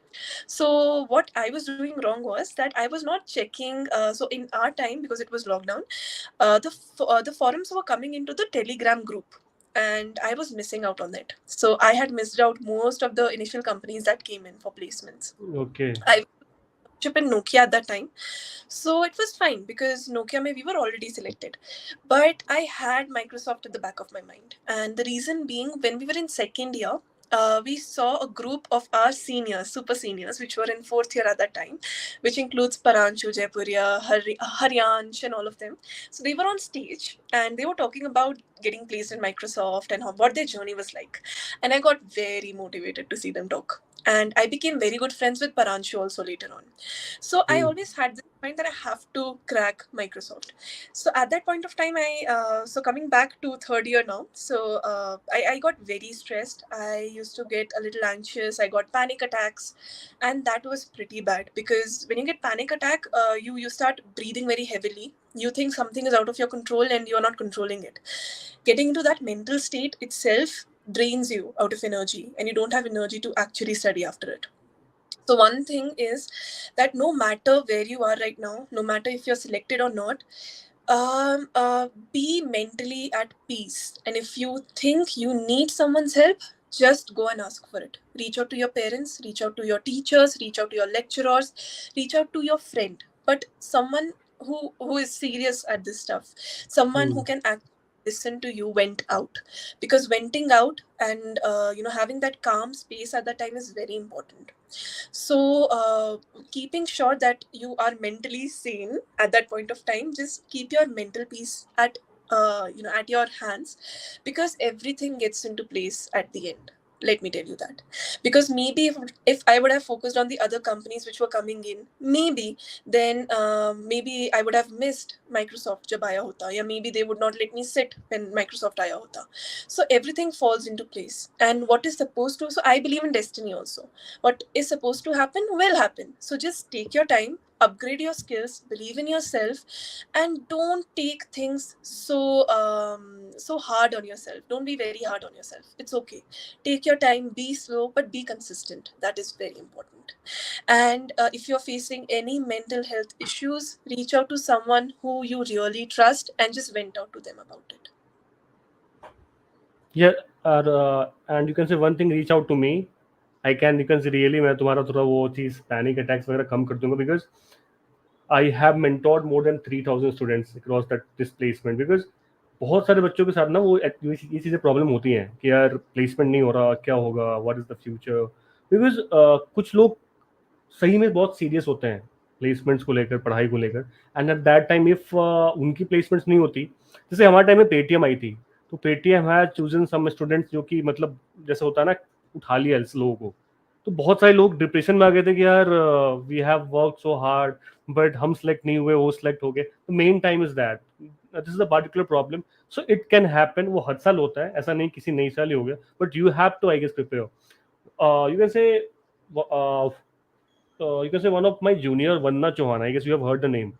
So what I was doing wrong was that I was not checking. So in our time, because it was lockdown, the forums were coming into the Telegram group, and I was missing out on it. So I had missed out most of the initial companies that came in for placements. Okay. I chip in Nokia at that time. So it was fine because Nokia mein we were already selected. But I had Microsoft at the back of my mind. And the reason being, when we were in second year, we saw a group of our seniors, super seniors, which were in fourth year at that time, which includes Paranshu, Jaipuria, Haryansh, and all of them. So they were on stage and they were talking about getting placed in Microsoft and what their journey was like. And I got very motivated to see them talk. And I became very good friends with Paranshu also later on. So I always had this mind that I have to crack Microsoft. So at that point of time, so coming back to third year now, so I got very stressed. I used to get a little anxious. I got panic attacks, and that was pretty bad because when you get panic attack, you start breathing very heavily. You think something is out of your control and you're not controlling it. Getting into that mental state itself drains you out of energy, and you don't have energy to actually study after it. So one thing is that no matter where you are right now, no matter if you're selected or not, be mentally at peace. And if you think you need someone's help, just go and ask for it. Reach out to your parents, reach out to your teachers, reach out to your lecturers, reach out to your friend. But someone who is serious at this stuff, someone who can actually listen to you went out, because venting out and having that calm space at that time is very important. So keeping sure that you are mentally sane at that point of time, just keep your mental peace at at your hands, because everything gets into place at the end. Let me tell you that. Because maybe if I would have focused on the other companies which were coming in, maybe then maybe I would have missed Microsoft jab aaya hota, ya maybe they would not let me sit when Microsoft aaya hota. So everything falls into place, and what is supposed to, so I believe in destiny also. What is supposed to happen will happen. So just take your time, upgrade your skills, believe in yourself, and don't take things so hard on yourself. Don't be very hard on yourself. It's okay. Take your time, be slow, but be consistent. That is very important. And if you're facing any mental health issues, reach out to someone who you really trust and just vent out to them about it. Yeah, and you can say one thing, reach out to me. You can say really मैं तुम्हारा थोड़ा वो चीज़ panic attacks वगैरह कम कर दूंगा, because I have mentored more than 3,000 students across that this placement, because बहुत सारे बच्चों के साथ ना वो ये चीज़ें प्रॉब्लम होती हैं कि यार प्लेसमेंट नहीं हो रहा, क्या होगा, what is the future, because कुछ लोग सही में बहुत सीरियस होते हैं प्लेसमेंट्स को लेकर, पढ़ाई को लेकर, and at that time if उनकी प्लेसमेंट्स नहीं होती, जैसे हमारे टाइम में पेटीएम आई थी, तो Paytm had chosen some students जो कि मतलब जैसे होता है ना, उठा लिया इस लोगों को, तो बहुत सारे लोग डिप्रेशन में आ गए थे कि यार we have work so hard but हम सेलेक्ट नहीं हुए, वो सेलेक्ट हो गए. The main time is that this is a particular problem. So it can happen, वो हर साल होता है, ऐसा नहीं किसी नई साल ही हो गया, but you have to I guess prepare. You can say you can say one of my junior Vanna Chauhan, I guess you have heard the name.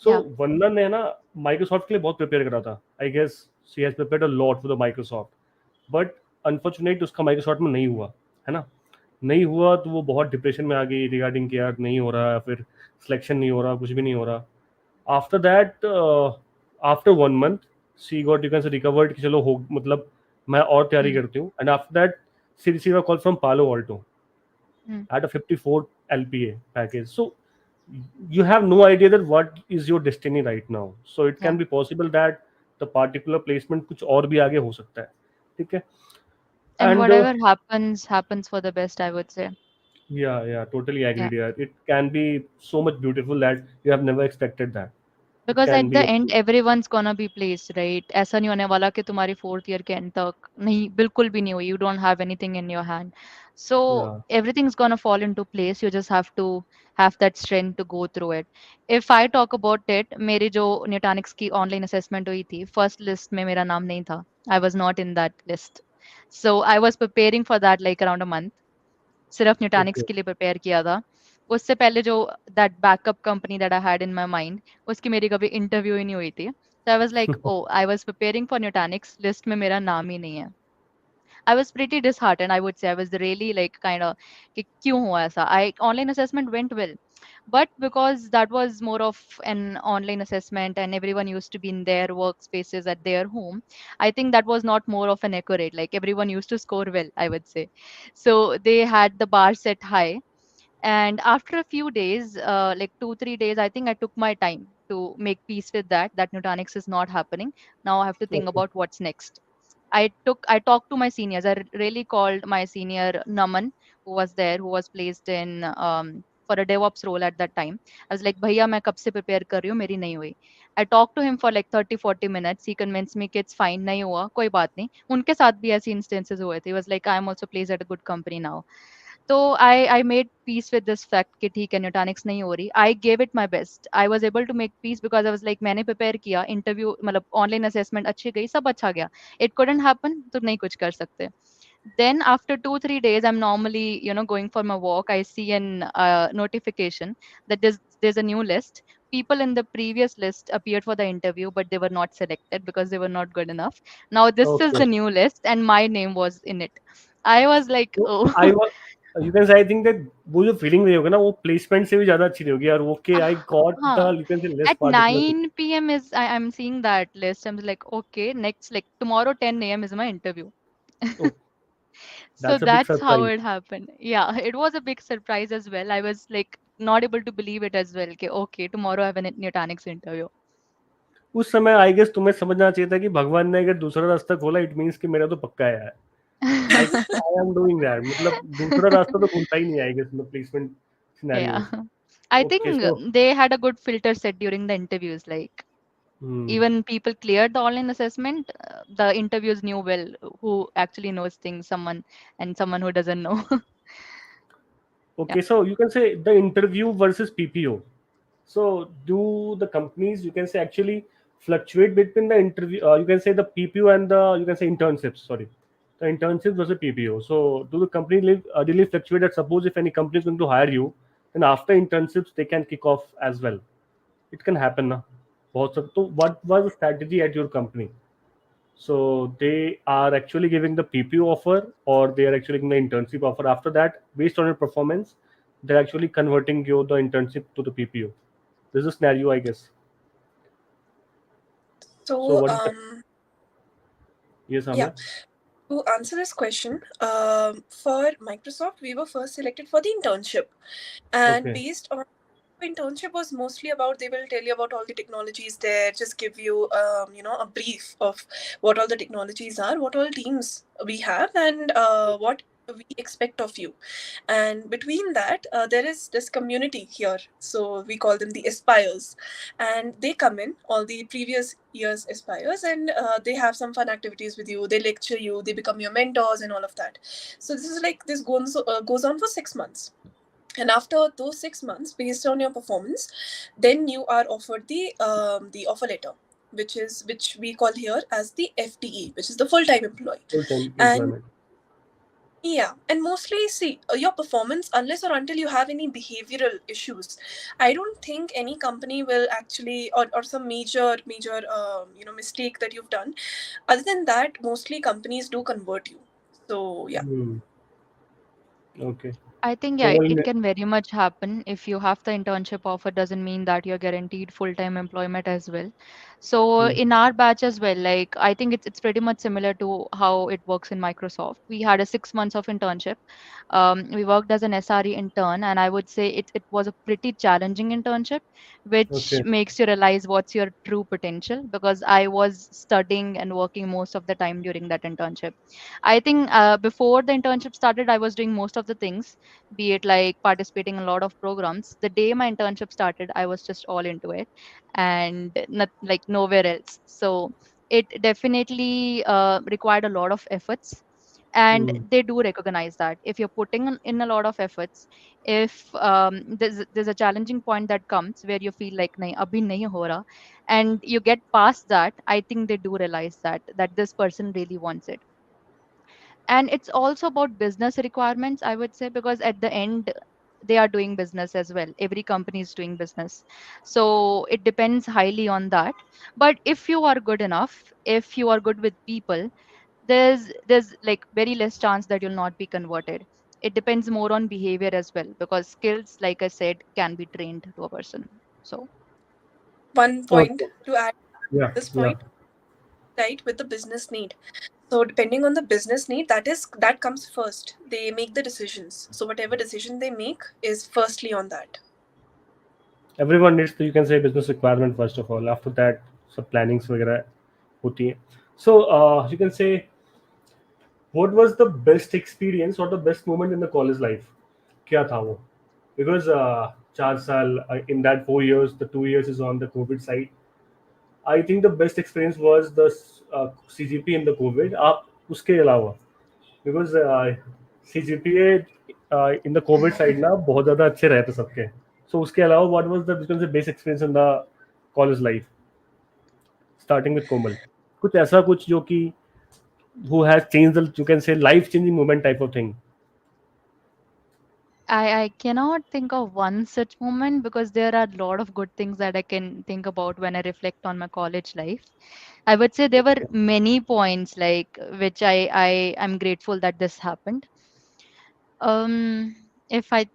So Yeah. Vanna ने ना Microsoft के लिए बहुत प्रिपेयर करा था. I guess she has prepared a lot for the Microsoft, but unfortunately उसका Microsoft में नहीं हुआ, है ना. नहीं हुआ तो वो बहुत डिप्रेशन में आ गई रिगार्डिंग कि यार नहीं हो रहा, फिर सिलेक्शन नहीं हो रहा, कुछ भी नहीं हो रहा. After that, after 1 month she got, you can say recovered कि चलो हो, मतलब मैं और तैयारी करती हूँ. And after that she received a call from पालो Alto at a 54 LPA package. So you have no idea that what is your destiny right now. So it Yeah. can be possible that the particular placement कुछ और भी आगे हो सकता है, ठीक है. And And whatever happens, happens for the best, I would say. yeah, totally Yeah. agreed. Yeah, it can be so much beautiful that you have never expected that. It Because can at the be end everyone's gonna be placed, right? ऐसा नहीं होने वाला कि तुम्हारी fourth year के end तक नहीं, बिल्कुल भी नहीं हुई. You don't have anything in your hand. So yeah. everything's gonna fall into place. You just have to have that strength to go through it. If I talk about it, मेरी जो Nutanix की online assessment हुई थी, first list में मेरा नाम नहीं था. I was not in that list. So I was preparing for that like around a month. सिर्फ न्यूटॉनिक्स Okay. के लिए प्रिपेयर किया था. उससे पहले जो that backup company that I had in my mind, उसकी मेरी कभी इंटरव्यू ही नहीं हुई थी. So I was like, oh I was preparing for Nutanix, list में मेरा नाम ही नहीं है. I was pretty disheartened, I would say. I was really like kind of कि क्यों हुआ ऐसा. I online assessment went well, but because that was more of an online assessment and everyone used to be in their workspaces at their home, I think that was not more of an accurate. Like everyone used to score well, I would say. So they had the bar set high, and after a few days, like 2 3 days, I think I took my time to make peace with that Nutanix is not happening. Now I have to think Okay. about what's next. I talked to my seniors. I really called my senior Naman, who was there, who was placed in for a DevOps role at that time. I was like, भैया मैं कब से prepare कर रही हूँ, मेरी नहीं हुई. I talked to him for like 30 40 minutes. He convinced me कि it's fine, नहीं हुआ, कोई बात नहीं. उनके साथ भी ऐसी instances हुए थे. He was like, I'm also placed at a good company now. तो I made peace with this fact कि ठीक है न्यूटॉनिक्स नहीं हो रही. I gave it my best. I was able to make peace because I was like मैंने prepare किया, interview मतलब ऑनलाइन असेसमेंट अच्छी गई, सब अच्छा गया. इट कुडंट हैपन तो नहीं कुछ कर सकते. Then after 2 3 days, I'm normally going for my walk. I see an notification that there's a new list. People in the previous list appeared for the interview, but they were not selected because they were not good enough. Now this is Okay. the new list and my name was in it. I was like, तो oh. I was, you can say, I think that वो जो feeling रही होगी ना वो placement से भी ज्यादा अच्छी रही होगी यार. Okay, I got the, Huh. You can से, less At particular thing. 9 p.m. I'm seeing that list. I'm like, okay, next like tomorrow 10 a.m. is my interview. Oh, So that's a big that's how surprise. it happened. Yeah, it was a big surprise as well. I was like not able to believe it as well. Okay, tomorrow I have a Nutanix interview. उस समय I guess तुम्हें समझना चाहिए था कि भगवान ने अगर दूसरा रास्ता खोला, इट मींस कि मेरा तो पक्का है यार. Like I am doing that, मतलब दूसरा रास्ता तो खुलता ही नहीं I guess in placement Yeah. Scenarios. I okay, think so they had a good filter set during the interviews. Like even people cleared the online assessment, the interviews knew well who actually knows things, someone and someone who doesn't know. Yeah. okay, so you can say the interview versus PPO. So do the companies, you can say, actually fluctuate between the interview, you can say the PPO and the, you can say, internships, sorry, the internships versus PPO. So do the company really fluctuate that suppose if any company is going to hire you, then after internships they can kick off as well? It can happen na. बहुत सब. तो what was the strategy at your company? So they are actually giving the PPO offer, or they are actually giving the internship offer. After that, based on your performance, they're actually converting you the internship to the PPO. This is a scenario, I guess. So So, what is the, yes, yeah. Ameya? To answer this question, for Microsoft, we were first selected for the internship, and Okay. based on internship was mostly about, they will tell you about all the technologies there, just give you a brief of what all the technologies are, what all teams we have, and what we expect of you. And between that, there is this community here, so we call them the aspires, and they come in, all the previous years aspires, and they have some fun activities with you, they lecture you, they become your mentors and all of that. So this is like, this goes on for 6 months, and after those 6 months, based on your performance, then you are offered the offer letter, which we call here as the FTE, which is the full time employee. Full-time And employment. yeah, and mostly see your performance, unless or until you have any behavioral issues, I don't think any company will actually, or some major mistake that you've done. Other than that, mostly companies do convert you. So yeah. Hmm. Okay. I think, So yeah, it, well, it can very much happen. If you have the internship offer, doesn't mean that you're guaranteed full-time employment as well. So Hmm. in our batch as well, like I think it's pretty much similar to how it works in Microsoft. We had a 6 months of internship. We worked as an SRE intern, and I would say it was a pretty challenging internship, which Okay. makes you realize what's your true potential, because I was studying and working most of the time during that internship. I think before the internship started, I was doing most of the things, be it like participating in a lot of programs. The day my internship started, I was just all into it and not like nowhere else. So it definitely required a lot of efforts, and Hmm. they do recognize that if you're putting in a lot of efforts, if there's a challenging point that comes where you feel like nahi abhi nahi ho raha, and you get past that, I think they do realize that this person really wants it. And it's also about business requirements, I would say, because at the end they are doing business as well. Every company is doing business, so it depends highly on that. But if you are good enough, if you are good with people, there's like very less chance that you'll not be converted. It depends more on behavior as well, because skills, like I said, can be trained to a person. So One point Okay. to add Yeah. this Yeah. point, right, with the business need. So depending on the business need, that comes first. They make the decisions. So whatever decision they make is firstly on that. Everyone needs to, you can say, business requirement first of all. After that, सब plannings वगैरह होती है. So you can say, what was the best experience or the best moment in the college life? क्या था वो? Because 4 साल, in that 4 years, the 2 years is on the COVID side. I think the best experience was the CGP in the COVID. आप उसके अलावा, because CGPA in the COVID side ना बहुत ज़्यादा अच्छे रहे थे सबके. So उसके अलावा what was the, you can say, best experience in the college life, starting with Komal? कुछ ऐसा कुछ जो कि who has changed the, you can say, life changing moment type of thing. I cannot think of one such moment, because there are a lot of good things that I can think about when I reflect on my college life. I would say there were many points like which I am grateful that this happened. If I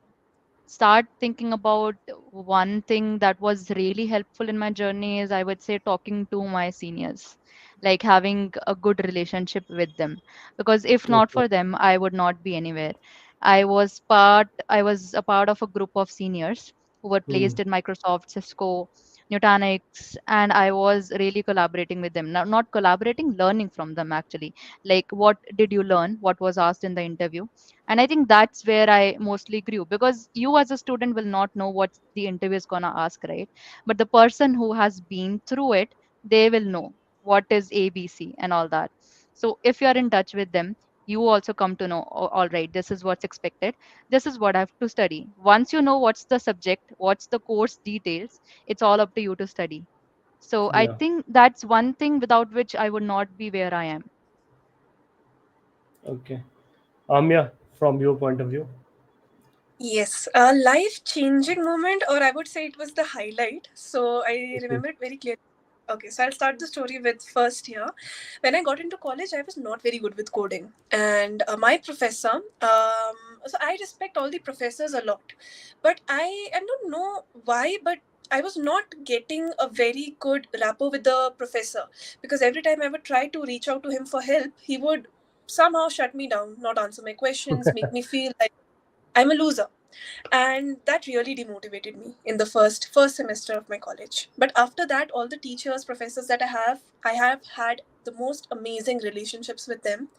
start thinking about one thing that was really helpful in my journey, is I would say talking to my seniors, like having a good relationship with them, because if not Okay. for them, I would not be anywhere. I was a part of a group of seniors who were Hmm. placed in Microsoft, Cisco, Nutanix, and I was really collaborating with them. Not collaborating, learning from them actually. Like, what did you learn? What was asked in the interview? And I think that's where I mostly grew, because you as a student will not know what the interview is going to ask, right? But the person who has been through it, they will know what is ABC and all that. So if you are in touch with them, you also come to know, all right, this is what's expected, this is what I have to study. Once you know what's the subject, what's the course details, it's all up to you to study. So I Yeah. think that's one thing without which I would not be where I am. Okay. Amya, from your point of view. Yes, a life-changing moment, or I would say it was the highlight. So I Okay. remember it very clearly. Okay, so I'll start the story with first year. When I got into college, I was not very good with coding, and my professor. So I respect all the professors a lot, but I don't know why, but I was not getting a very good rapport with the professor, because every time I would try to reach out to him for help, he would somehow shut me down, not answer my questions, make me feel like I'm a loser. And that really demotivated me in the first semester of my college. But after that, all the teachers, professors that I have had the most amazing relationships with them.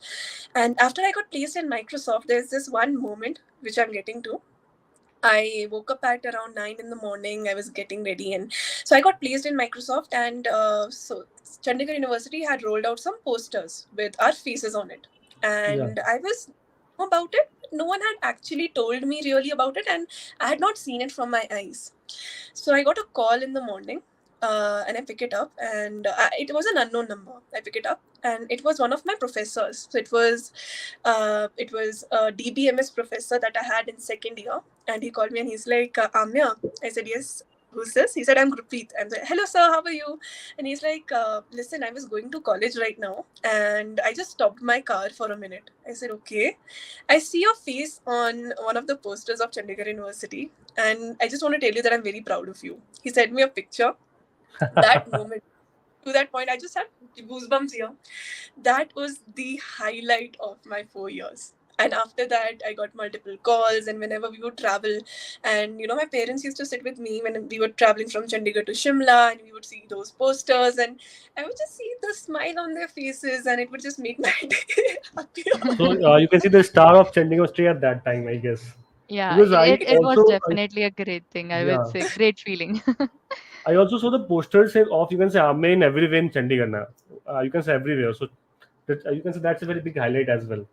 And after I got placed in Microsoft, there's this one moment which I'm getting to. I woke up at around 9 in the morning. I was getting ready, and so I got placed in Microsoft. And so Chandigarh University had rolled out some posters with our faces on it, Yeah. and I was about it. No one had actually told me really about it, and I had not seen it from my eyes. So I got a call in the morning, and I pick it up, and it was an unknown number. I pick it up, and it was one of my professors. So it was a DBMS professor that I had in second year, and he called me and he's like, Amya. I said, yes. Who's this? He said, I'm Gurpreet. I'm like, hello, sir. How are you? And he's like, listen, I was going to college right now, and I just stopped my car for a minute. I said, okay. I see your face on one of the posters of Chandigarh University, and I just want to tell you that I'm very proud of you. He sent me a picture. That moment. to that point, I just had goosebumps here. That was the highlight of my 4 years. And after that, I got multiple calls, and whenever we would travel, and my parents used to sit with me when we were traveling from Chandigarh to Shimla, and we would see those posters, and I would just see the smile on their faces, and it would just make my day happier. So you can see the star of Chandigarh stay at that time, I guess. Yeah, Because it was definitely a great thing, I would yeah, say. Great feeling. I also saw the posters of, you can say, Ameya in everywhere in Chandigarh now. You can say everywhere. So you can say that's a very big highlight as well.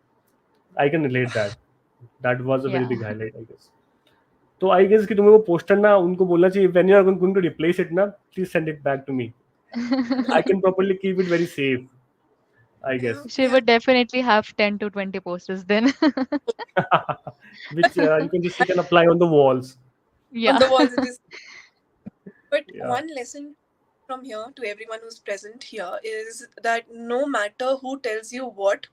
I can relate that. That was a very Yeah. big highlight, I guess. तो I guess कि तुम्हें वो poster ना उनको बोलना चाहिए, when you are going to replace it ना, please send it back to me. I can properly keep it very safe, I Yeah, guess. She would definitely have 10 to 20 posters then. Which you can just, you can apply on the walls. on Yeah. the walls it is. But Yeah. one lesson from here to everyone who's present here is that no matter who tells you what,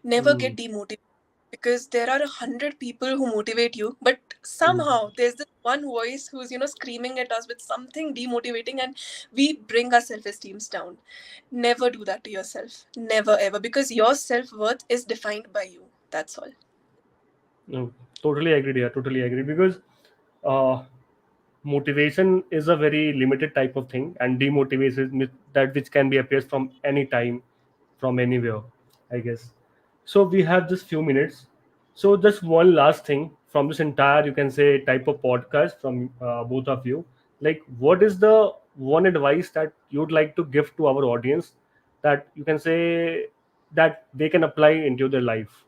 never get Hmm. demotivated, because there are 100 people who motivate you, but somehow there's this one voice who's screaming at us with something demotivating, and we bring our self-esteem down. Never do that to yourself, never ever, because your self-worth is defined by you. That's all. No, totally agreed. Yeah, totally agree. Because uh, motivation is a very limited type of thing, and demotivation is that which can be appears from any time, from anywhere, I guess. So we have just few minutes. So just one last thing from this entire, you can say, type of podcast from both of you. Like, what is the one advice that you'd like to give to our audience that you can say that they can apply into their life?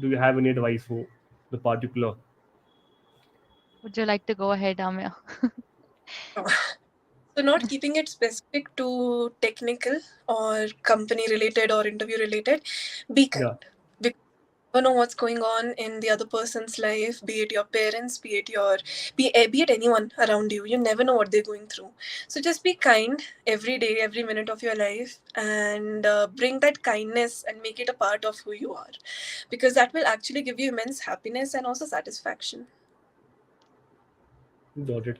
Do you have any advice for the particular? Would you like to go ahead, Amya? So, not keeping it specific to technical or company related or interview related, be Yeah. kind. Because you never know what's going on in the other person's life, be it your parents, be it anyone around you. You never know what they're going through. So just be kind every day, every minute of your life, and bring that kindness and make it a part of who you are, because that will actually give you immense happiness and also satisfaction. Got it.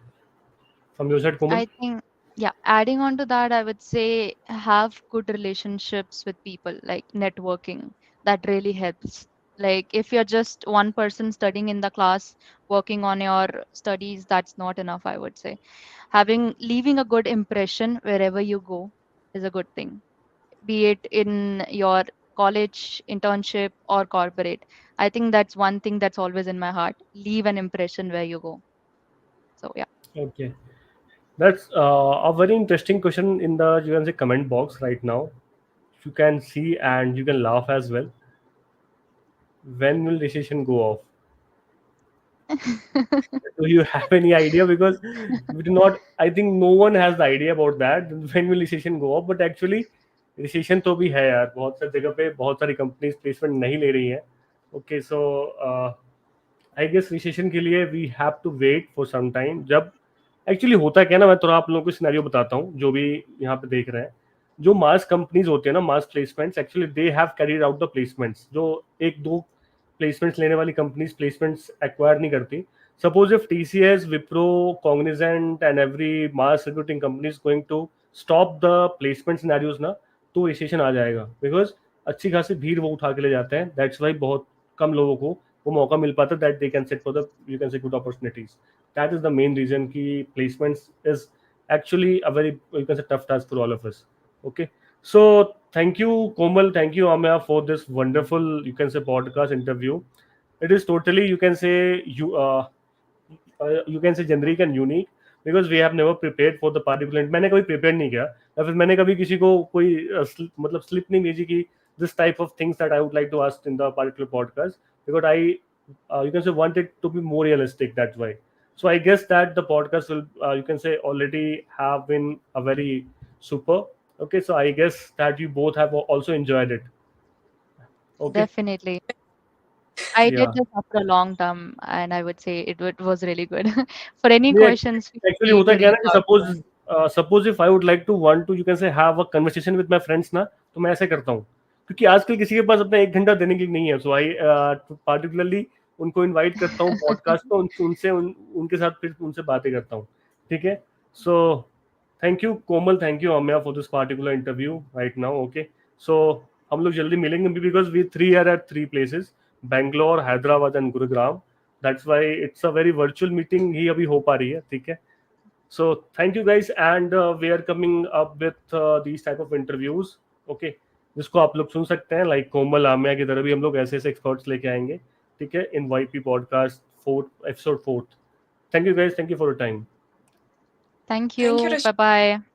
From your side, Komal? I think, yeah, adding on to that, I would say have good relationships with people, like networking. That really helps. Like if you're just one person studying in the class, working on your studies, that's not enough, I would say. Leaving a good impression wherever you go is a good thing, be it in your college, internship, or corporate. I think that's one thing that's always in my heart. Leave an impression where you go. So yeah. Okay. That's a very interesting question in the, you can say, comment box right now. You can see and you can laugh as well. When will recession go off? Do you have any idea? Because we do not. I think no one has the idea about that. When will recession go off? But actually, recession तो भी है यार. बहुत सारी जगह पे बहुत सारी कंपनीज प्लेसमेंट नहीं ले रही हैं. Okay, so I guess recession के लिए we have to wait for some time. जब एक्चुअली होता क्या है ना, मैं थोड़ा आप लोगों को सिनेरियो बताता हूँ जो भी यहाँ पे देख रहे हैं. जो मास कंपनीज होते हैं ना, mass placements, actually they have carried out the placements. जो एक दो प्लेसमेंट्स लेने वाली कंपनीज प्लेसमेंट्स एक्वायर नहीं करती. Suppose if TCS, Wipro, Cognizant and every mass recruiting company is going to stop the placement scenarios ना, तो रिसेशन आ जाएगा. बिकॉज अच्छी खासी भीड़ वो उठा के ले जाते हैं. दैट्स वाई बहुत कम लोगों को वो मौका मिल पाता है that they can set for the, you can say, good opportunities. That is the main reason कि placements is actually a very, you can say, tough task for all of us. Okay, so thank you Komal, thank you Ameya for this wonderful, you can say, podcast interview. It is totally, you can say, you can say generic and unique, because we have never prepared for the particular. मैंने कभी prepare नहीं किया, या फिर मैंने कभी किसी को कोई मतलब स्लिप नहीं भेजी कि this type of things that I would like to ask in the particular podcast, because I, you can say, want it to be more realistic. That's why. So I guess that the podcast will, you can say, already have been a very super. Okay, so I guess that you both have also enjoyed it. Okay. Definitely. I did Yeah. this after a long time, and I would say it was really good. For any नहीं, questions, feel actually free होता to क्या है reach ना कि out to us. Suppose if I would like to want to, you can say, have a conversation with my friends ना, तो मैं ऐसे करता हूँ. क्योंकि आजकल किसी के पास अपना 1 घंटा देने के लिए नहीं है. सो आई पार्टिकुलरली उनको इनवाइट करता हूँ पॉडकास्ट को, उनसे उनके साथ फिर उनसे बातें करता हूँ. ठीक है. So thank you Komal, thank you Amya for this particular interview right now. Okay, so हम लोग जल्दी मिलेंगे because we 3 are at 3 places, Bangalore, Hyderabad and Gurugram. That's why it's a very virtual meeting ही अभी हो पा रही है. ठीक है, so thank you guys and we are coming up with these type of interviews. Okay, जिसको आप लोग सुन सकते हैं लाइक कोमल आम्या की तरह भी हम लोग ऐसे ऐसे एक्सपर्ट्स लेके आएंगे. ठीक है, in YP podcast 4 episode 4. Thank you guys, thank you for your time. Thank Thank you, you. Rashmi. Bye bye.